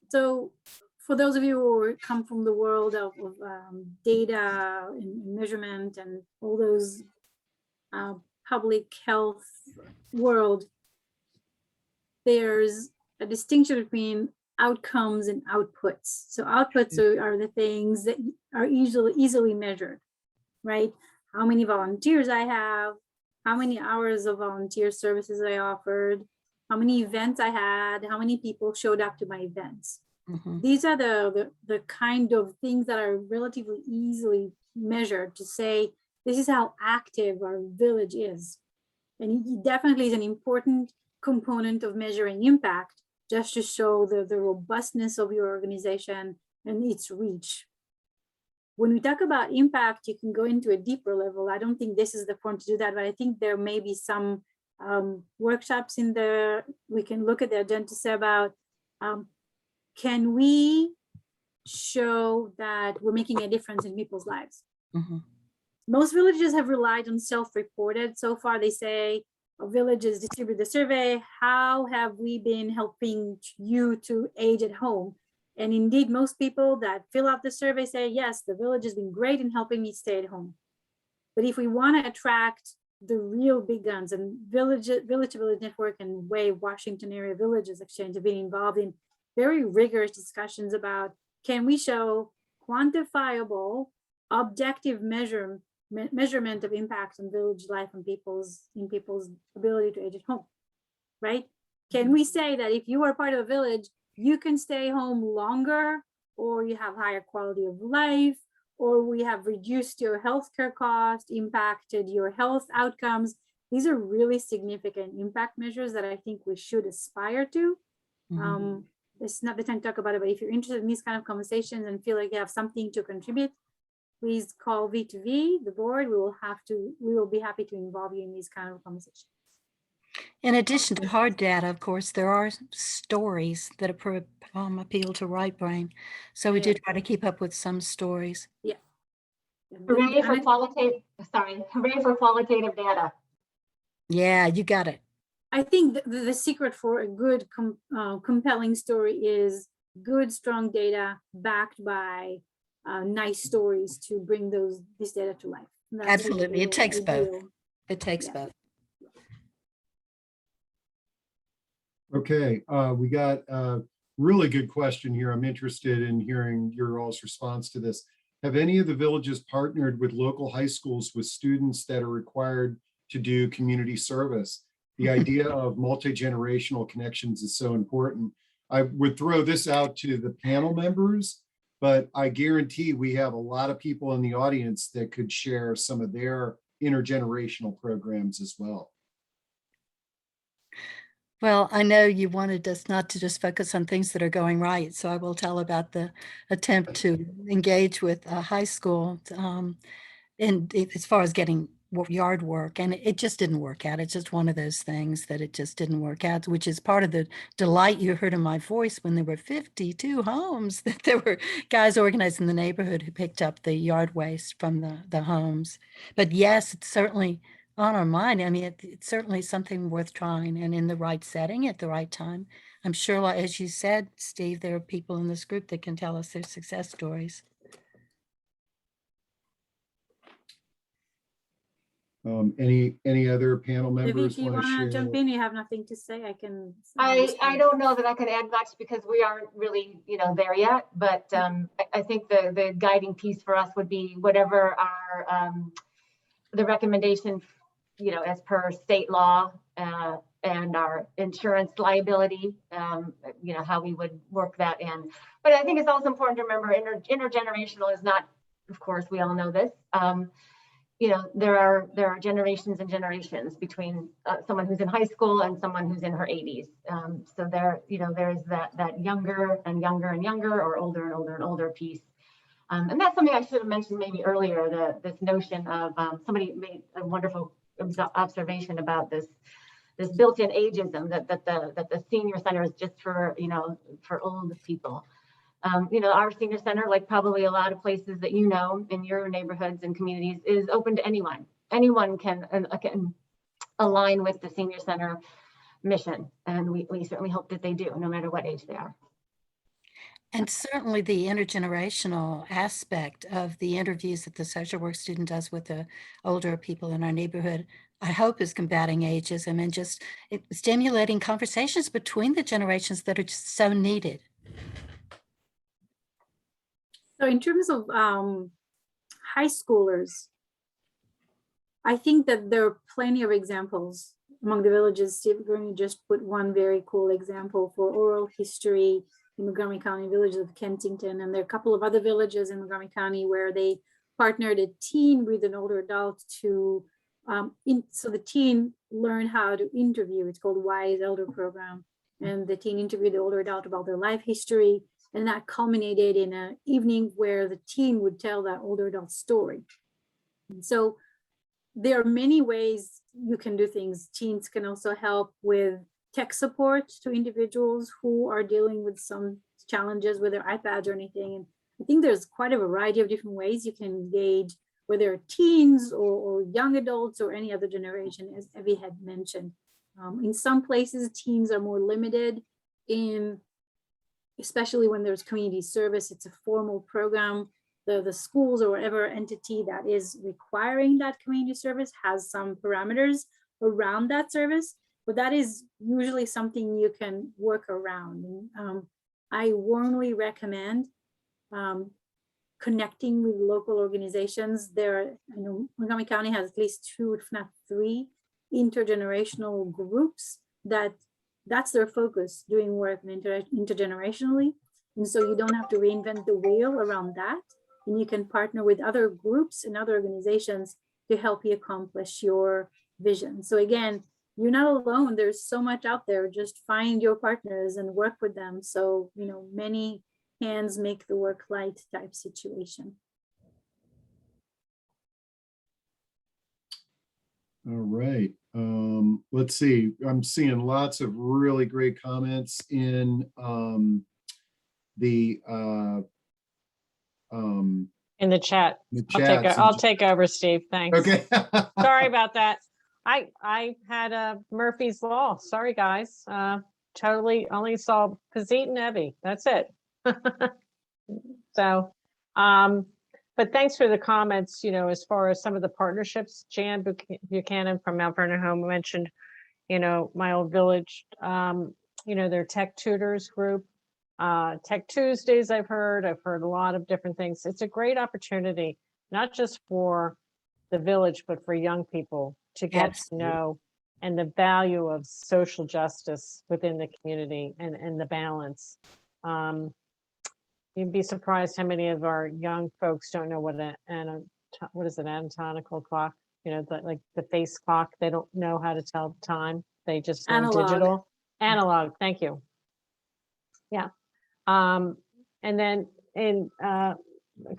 So for those of you who come from the world of data and measurement and all those public health world, there's a distinction between outcomes and outputs. So outputs are the things that are easily measured, right? How many volunteers I have, how many hours of volunteer services I offered, how many events I had, how many people showed up to my events. Mm-hmm. These are the kind of things that are relatively easily measured to say, this is how active our village is. And it definitely is an important component of measuring impact, just to show the robustness of your organization and its reach. When we talk about impact, you can go into a deeper level. I don't think this is the forum to do that, but I think there may be some workshops in there. We can look at the agenda to say about, can we show that we're making a difference in people's lives? Mm-hmm. Most villages have relied on self-reported. So far, they say, villages distribute the survey. How have we been helping you to age at home? And indeed, most people that fill out the survey say, yes, the village has been great in helping me stay at home. But if we want to attract the real big guns, and Village to Village Network and Wave Washington Area Villages Exchange have been involved in very rigorous discussions about, can we show quantifiable, objective measurement of impact on village life and people's ability to age at home, right? Can we say that if you are part of a village, you can stay home longer, or you have higher quality of life, or we have reduced your healthcare cost, impacted your health outcomes? These are really significant impact measures that I think we should aspire to. Mm-hmm. It's not the time to talk about it, but if you're interested in these kind of conversations and feel like you have something to contribute, please call V2V, the board. We will be happy to involve you in these kind of conversations. In addition to hard data, of course, there are stories that appeal to right brain. So we do try to keep up with some stories. Yeah. Hooray for qualitative, hooray for qualitative data. Yeah, you got it. I think the secret for a good, compelling story is good, strong data backed by nice stories to bring this data to life. Absolutely, it takes both. It takes both. Okay, we got a really good question here. I'm interested in hearing your all's response to this. Have any of the villages partnered with local high schools with students that are required to do community service? The idea of multi-generational connections is so important. I would throw this out to the panel members, but I guarantee we have a lot of people in the audience that could share some of their intergenerational programs as well. Well, I know you wanted us not to just focus on things that are going right, so I will tell about the attempt to engage with a high school as far as getting yard work, and it just didn't work out. It's just one of those things that it just didn't work out, which is part of the delight you heard in my voice when there were 52 homes, that there were guys organized in the neighborhood who picked up the yard waste from the homes. But yes, it's certainly on our mind. I mean, it's certainly something worth trying, and in the right setting at the right time. I'm sure, like, as you said, Steve, there are people in this group that can tell us their success stories. Any other panel Vivi, members do you want to want to share? jump in? You have nothing to say? I can. I don't know that I can add much because we aren't really, there yet, but I think the guiding piece for us would be whatever our the recommendation, as per state law and our insurance liability, how we would work that in. But I think it's also important to remember intergenerational is not, of course, we all know this. There are generations and generations between someone who's in high school and someone who's in her 80s. So there's that younger and younger and younger, or older and older and older piece. And that's something I should have mentioned maybe earlier, this notion of somebody made a wonderful observation about this built-in ageism that the senior center is just for old people. Our senior center, like probably a lot of places that in your neighborhoods and communities, is open to anyone. Anyone can align with the senior center mission, and we certainly hope that they do, no matter what age they are. And certainly the intergenerational aspect of the interviews that the social work student does with the older people in our neighborhood, I hope, is combating ageism and just stimulating conversations between the generations that are just so needed. So in terms of high schoolers, I think that there are plenty of examples among the villages. Steve Gurney just put one very cool example for oral history in Montgomery County, villages of Kensington. And there are a couple of other villages in Montgomery County where they partnered a teen with an older adult to, so the teen learned how to interview. It's called Wise Elder Program. And the teen interviewed the older adult about their life history. And that culminated in an evening where the teen would tell that older adult story. And so there are many ways you can do things. Teens can also help with tech support to individuals who are dealing with some challenges with their iPads or anything. And I think there's quite a variety of different ways you can engage, whether teens or young adults or any other generation, as Evie had mentioned. In some places, teens are more limited in, especially when there's community service. It's a formal program. The schools or whatever entity that is requiring that community service has some parameters around that service, but that is usually something you can work around. And, I warmly recommend connecting with local organizations. Montgomery County has at least 2, if not 3, intergenerational groups that's their focus, doing work intergenerationally. And so you don't have to reinvent the wheel around that. And you can partner with other groups and other organizations to help you accomplish your vision. So again, you're not alone. There's so much out there. Just find your partners and work with them. So, many hands make the work light type situation. All right. Let's see. I'm seeing lots of really great comments in the in the chat. I'll take over, Steve. Thanks. Okay. Sorry about that. I had Murphy's Law. Sorry, guys. Totally only saw Pazit and Evie. That's it. So, but thanks for the comments. As far as some of the partnerships, Jan Buchanan from Mount Vernon Home mentioned, my old village, their tech tutors group, Tech Tuesdays. I've heard a lot of different things. It's a great opportunity, not just for the village, but for young people to get to know and the value of social justice within the community and the balance. You'd be surprised how many of our young folks don't know what is an anatomical clock, like the face clock. They don't know how to tell time. They just know digital. Analog, thank you. Yeah. And then in a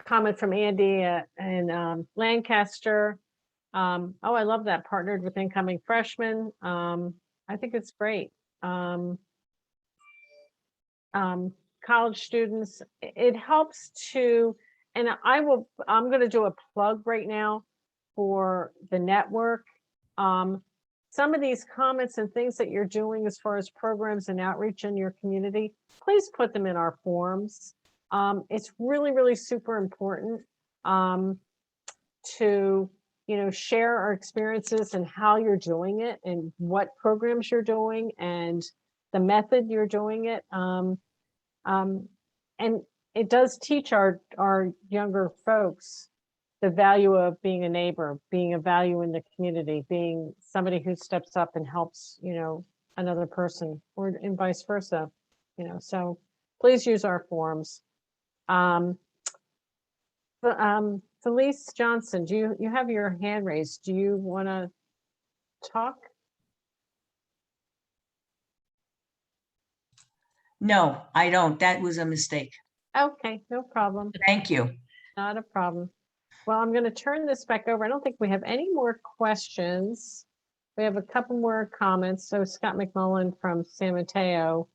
comment from Andy in Lancaster. Oh, I love that, partnered with incoming freshmen. I think it's great. College students, it helps to, and I'm going to do a plug right now for the network. Some of these comments and things that you're doing as far as programs and outreach in your community, please put them in our forums. It's really, really super important to, share our experiences and how you're doing it and what programs you're doing and the method you're doing it. And it does teach our younger folks the value of being a neighbor, being a value in the community, being somebody who steps up and helps, another person, or and vice versa, so please use our forums. Felice Johnson, you have your hand raised. Do you want to talk? No, I don't. That was a mistake. Okay, no problem. Thank you. Not a problem. Well, I'm going to turn this back over. I don't think we have any more questions. We have a couple more comments. So Scott McMullen from San Mateo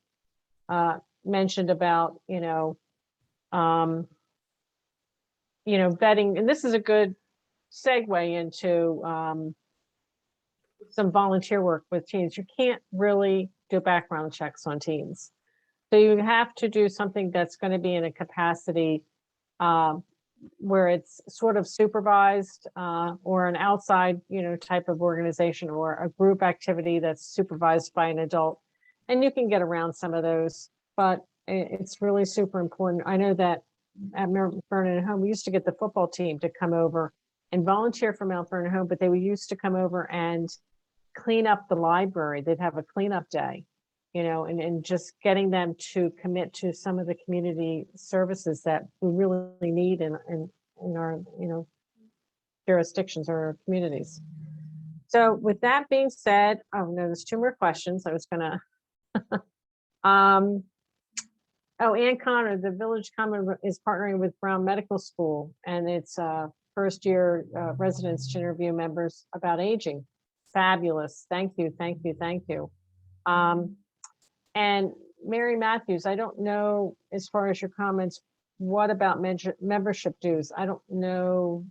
mentioned about, vetting, and this is a good segue into some volunteer work with teens. You can't really do background checks on teens. So you have to do something that's going to be in a capacity where it's sort of supervised or an outside, type of organization or a group activity that's supervised by an adult. And you can get around some of those, but it's really super important. I know that at Mount Vernon Home, we used to get the football team to come over and volunteer for Mount Vernon Home, but they used to come over and clean up the library. They'd have a cleanup day, and just getting them to commit to some of the community services that we really need in our, jurisdictions or our communities. So with that being said, oh no, there's two more questions. I was gonna, Ann Connor, the Village Common is partnering with Brown Medical School, and it's first year residents to interview members about aging. Fabulous. Thank you, thank you, thank you. And Mary Matthews, I don't know, as far as your comments, what about membership dues? I don't know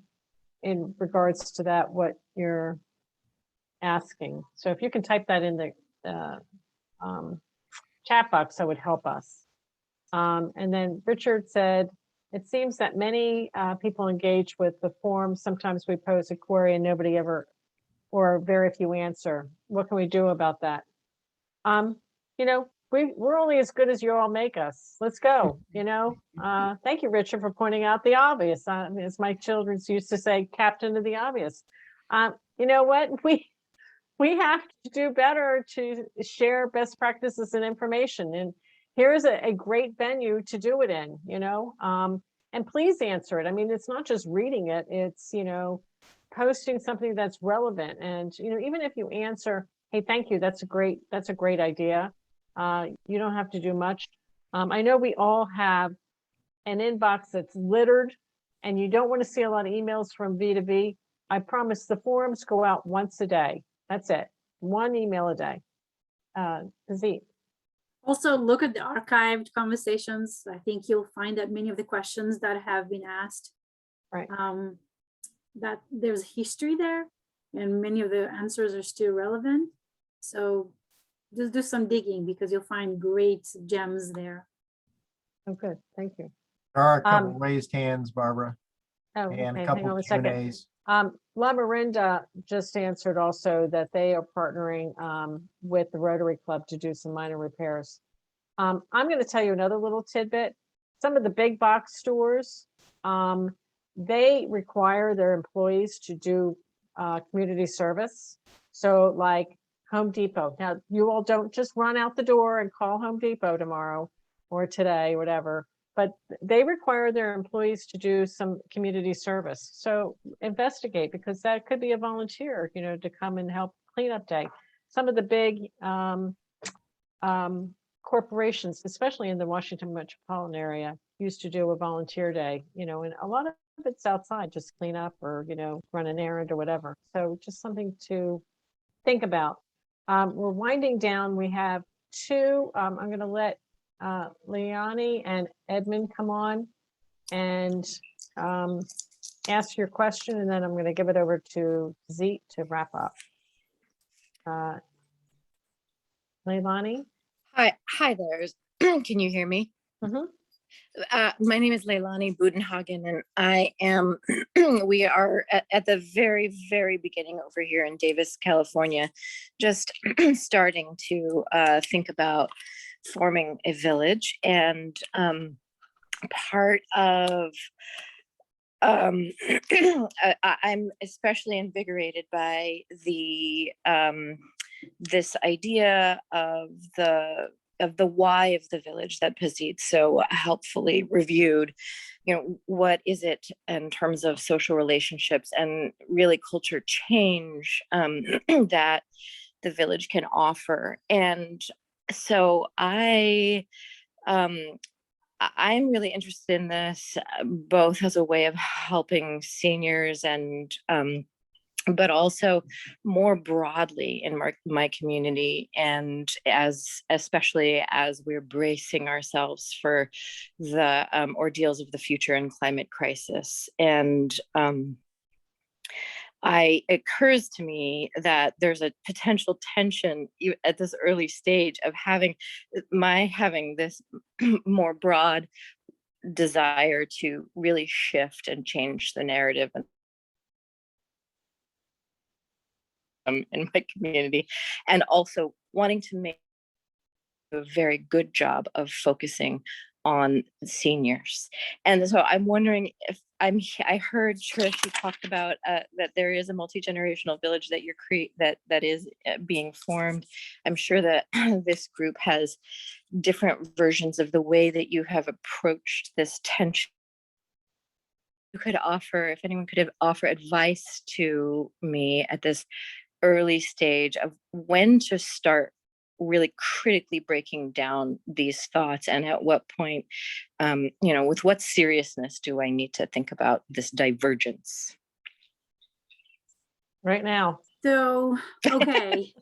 in regards to that, what you're asking. So if you can type that in the chat box, that would help us. And then Richard said, it seems that many people engage with the form. Sometimes we pose a query and nobody ever, or very few answer. What can we do about that? We're only as good as you all make us. Let's go, Thank you, Richard, for pointing out the obvious. As my children used to say, captain of the obvious. You know what? We have to do better to share best practices and information. And here's a great venue to do it in, and please answer it. I mean, it's not just reading it, it's, posting something that's relevant. And, even if you answer, hey, thank you, that's a great idea. You don't have to do much. I know we all have an inbox that's littered and you don't want to see a lot of emails from V to V. I promise the forums go out once a day. That's it. One email a day. Z. Also look at the archived conversations. I think you'll find that many of the questions that have been asked, right, that there's history there and many of the answers are still relevant. So just do some digging because you'll find great gems there. Oh, good. Thank you. There are a couple raised hands, Barbara, Oh, and okay. a Hang couple on a Q&As. second. La Marinda just answered also that they are partnering with the Rotary Club to do some minor repairs. I'm going to tell you another little tidbit. Some of the big box stores, they require their employees to do community service. So like Home Depot. Now, you all don't just run out the door and call Home Depot tomorrow or today, whatever, but they require their employees to do some community service. So investigate, because that could be a volunteer, to come and help cleanup day. Some of the big corporations, especially in the Washington metropolitan area, used to do a volunteer day, you know, and a lot of it's outside, just clean up or, you know, run an errand or whatever. So just something to think about. We're winding down. We have two, I'm going to let Leonie and Edmund come on and ask your question, and then I'm going to give it over to Zeet to wrap up. Leilani? Hi there. Can you hear me? Mhm. My name is Leilani Budenhagen, and I am, we are at the very, very beginning over here in Davis, California, just starting to think about forming a village. And part of, I'm especially invigorated by the, this idea of the why of the village that Pazit so helpfully reviewed. You know, what is it in terms of social relationships and really culture change that the village can offer. And so I'm really interested in this, both as a way of helping seniors and but also more broadly in my community, and especially as we're bracing ourselves for the ordeals of the future and climate crisis. And it occurs to me that there's a potential tension at this early stage of having this more broad desire to really shift and change the narrative in my community, and also wanting to make a very good job of focusing on seniors. And so I'm wondering if I heard Trish, you talked about that there is a multi-generational village that that is being formed. I'm sure that this group has different versions of the way that you have approached this tension. You could offer, if anyone could offer advice to me at this early stage of when to start really critically breaking down these thoughts, and at what point, you know, with what seriousness do I need to think about this divergence right now? So, okay.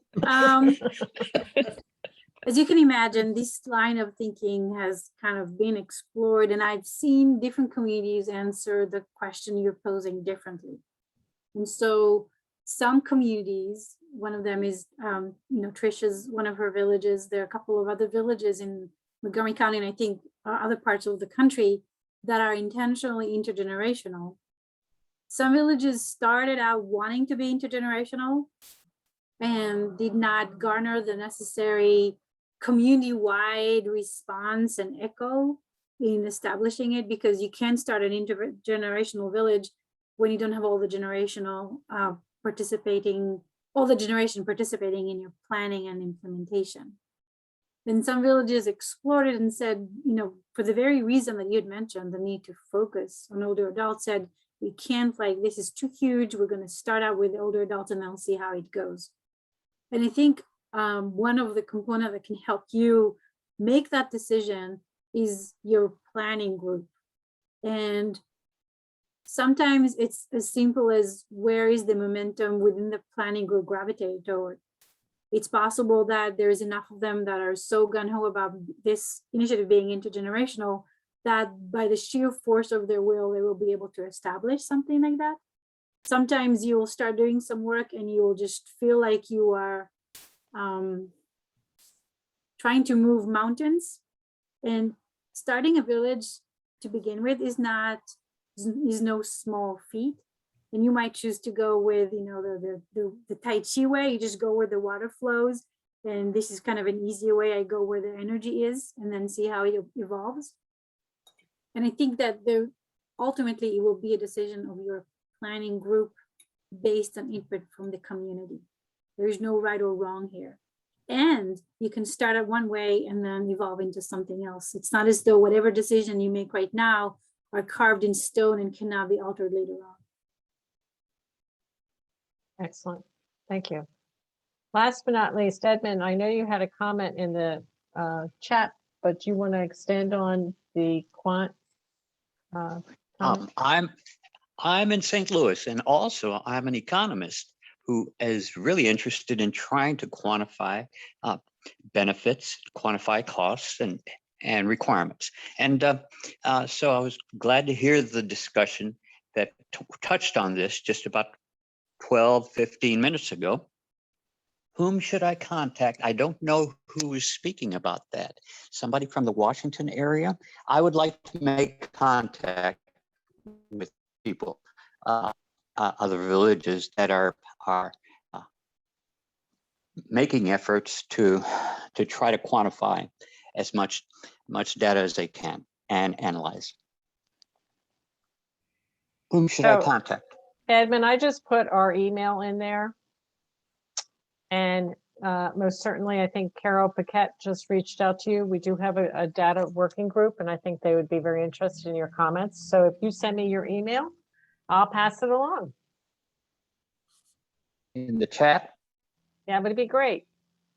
As you can imagine, this line of thinking has kind of been explored, and I've seen different communities answer the question you're posing differently. And so some communities, one of them is, you know, Trisha's, one of her villages. There are a couple of other villages in Montgomery County, and I think other parts of the country that are intentionally intergenerational. Some villages started out wanting to be intergenerational and did not garner the necessary community-wide response and echo in establishing it, because you can't start an intergenerational village when you don't have all the generational all the generation participating in your planning and implementation. Then some villages explored it and said, you know, for the very reason that you had mentioned, the need to focus on older adults, said, we can't, like, this is too huge. We're going to start out with older adults and then see how it goes. And I think one of the components that can help you make that decision is your planning group. And sometimes it's as simple as, where is the momentum within the planning group gravitate toward? It's possible that there's enough of them that are so gung-ho about this initiative being intergenerational that by the sheer force of their will, they will be able to establish something like that. Sometimes you will start doing some work and you will just feel like you are trying to move mountains. And starting a village to begin with is no small feat. And you might choose to go with, you know, the Tai Chi way. You just go where the water flows. And this is kind of an easier way. I go where the energy is and then see how it evolves. And I think that ultimately it will be a decision of your planning group based on input from the community. There is no right or wrong here. And you can start at one way and then evolve into something else. It's not as though whatever decision you make right now are carved in stone and cannot be altered later on. Excellent. Thank you. Last but not least, Edmund, I know you had a comment in the chat, but you want to extend on the quant? comment? I'm in St. Louis, and also I'm an economist who is really interested in trying to quantify benefits, quantify costs, and requirements. And so I was glad to hear the discussion that touched on this just about 12, 15 minutes ago. Whom should I contact? I don't know who is speaking about that. Somebody from the Washington area? I would like to make contact with people, other villages that are making efforts to try to quantify as much data as they can and analyze. Whom should I contact? Edmund, I just put our email in there. And most certainly, I think Carol Paquette just reached out to you. We do have a data working group, and I think they would be very interested in your comments. So if you send me your email, I'll pass it along. In the chat? Yeah, but it'd be great.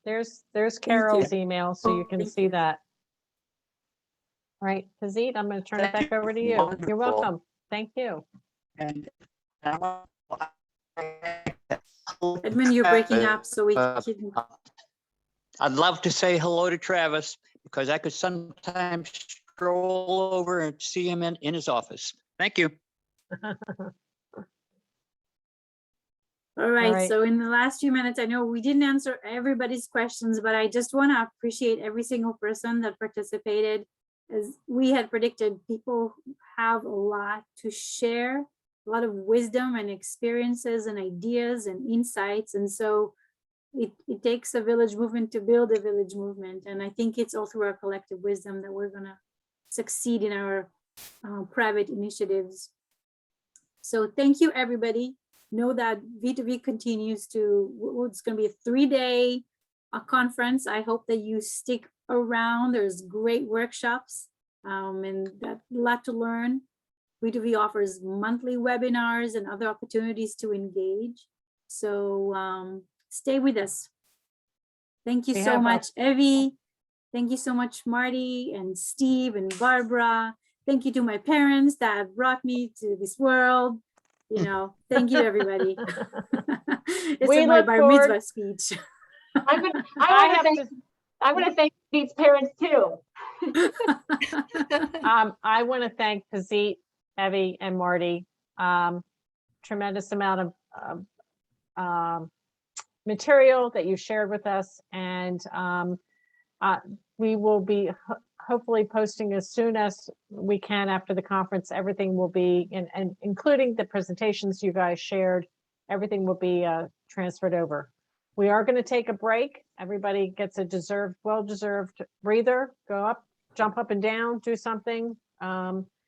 There's Carol's email, so you can see that. All right, Pazit, I'm going to turn it back over to you. You're welcome. Thank you. And Edmund, you're breaking up, so we can. I'd love to say hello to Travis because I could sometimes stroll over and see him in his office. Thank you. All right, so in the last few minutes, I know we didn't answer everybody's questions, but I just want to appreciate every single person that participated. As we had predicted, people have a lot to share, a lot of wisdom and experiences and ideas and insights. And so it takes a village movement to build a village movement. And I think it's all through our collective wisdom that we're gonna succeed in our private initiatives. So thank you, everybody. Know that V2V continues to, it's gonna be a 3-day conference. I hope that you stick around. There's great workshops and got a lot to learn. V2V offers monthly webinars and other opportunities to engage. So stay with us. Thank you so much, Evie. Thank you so much, Marty and Steve and Barbara. Thank you to my parents that brought me to this world. You know, thank you, everybody. It's in my bar mitzvah speech. I want to thank these parents too. I want to thank Pazit, Evie, and Marty. Tremendous amount of material that you shared with us, and we will be hopefully posting as soon as we can after the conference. Everything will be, and including the presentations you guys shared, everything will be transferred over. We are going to take a break. Everybody gets a well-deserved breather. Go up, jump up and down, do something.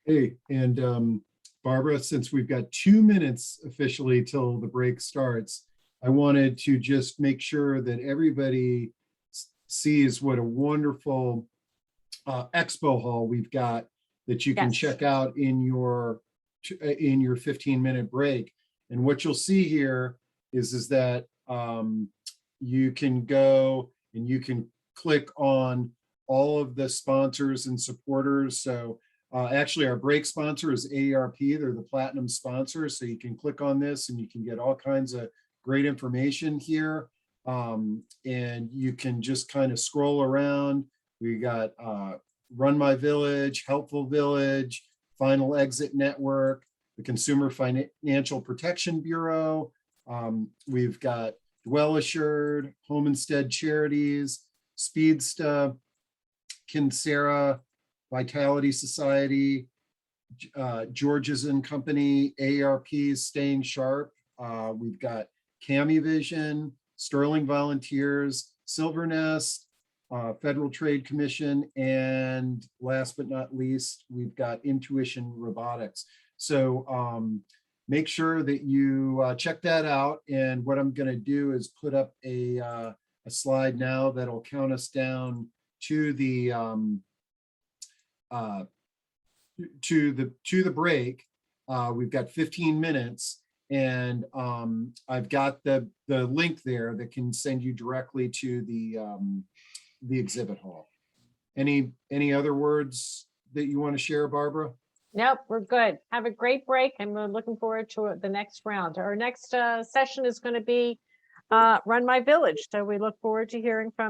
Hey, and Barbara, since we've got 2 minutes officially till the break starts, I wanted to just make sure that everybody sees what a wonderful expo hall we've got that you can check out in your 15-minute break. And what you'll see here is that you can go and you can click on all of the sponsors and supporters. So actually our break sponsor is AARP. They're the platinum sponsor. So you can click on this and you can get all kinds of great information here. And you can just kind of scroll around. We got Run My Village, Helpful Village, Final Exit Network, the Consumer Financial Protection Bureau. We've got Dwell Assured, Home Instead Charities, Speedsta, Kinsera, Vitality Society, George's and Company, AARP's Staying Sharp. We've got Cami Vision, Sterling Volunteers, Silvernest, Federal Trade Commission, and last but not least, we've got Intuition Robotics. So make sure that you check that out. And what I'm going to do is put up a slide now that'll count us down to the break. We've got 15 minutes. And I've got the link there that can send you directly to the exhibit hall. Any other words that you want to share, Barbara? Nope, we're good. Have a great break, and we're looking forward to the next round. Our next session is going to be Run My Village. So we look forward to hearing from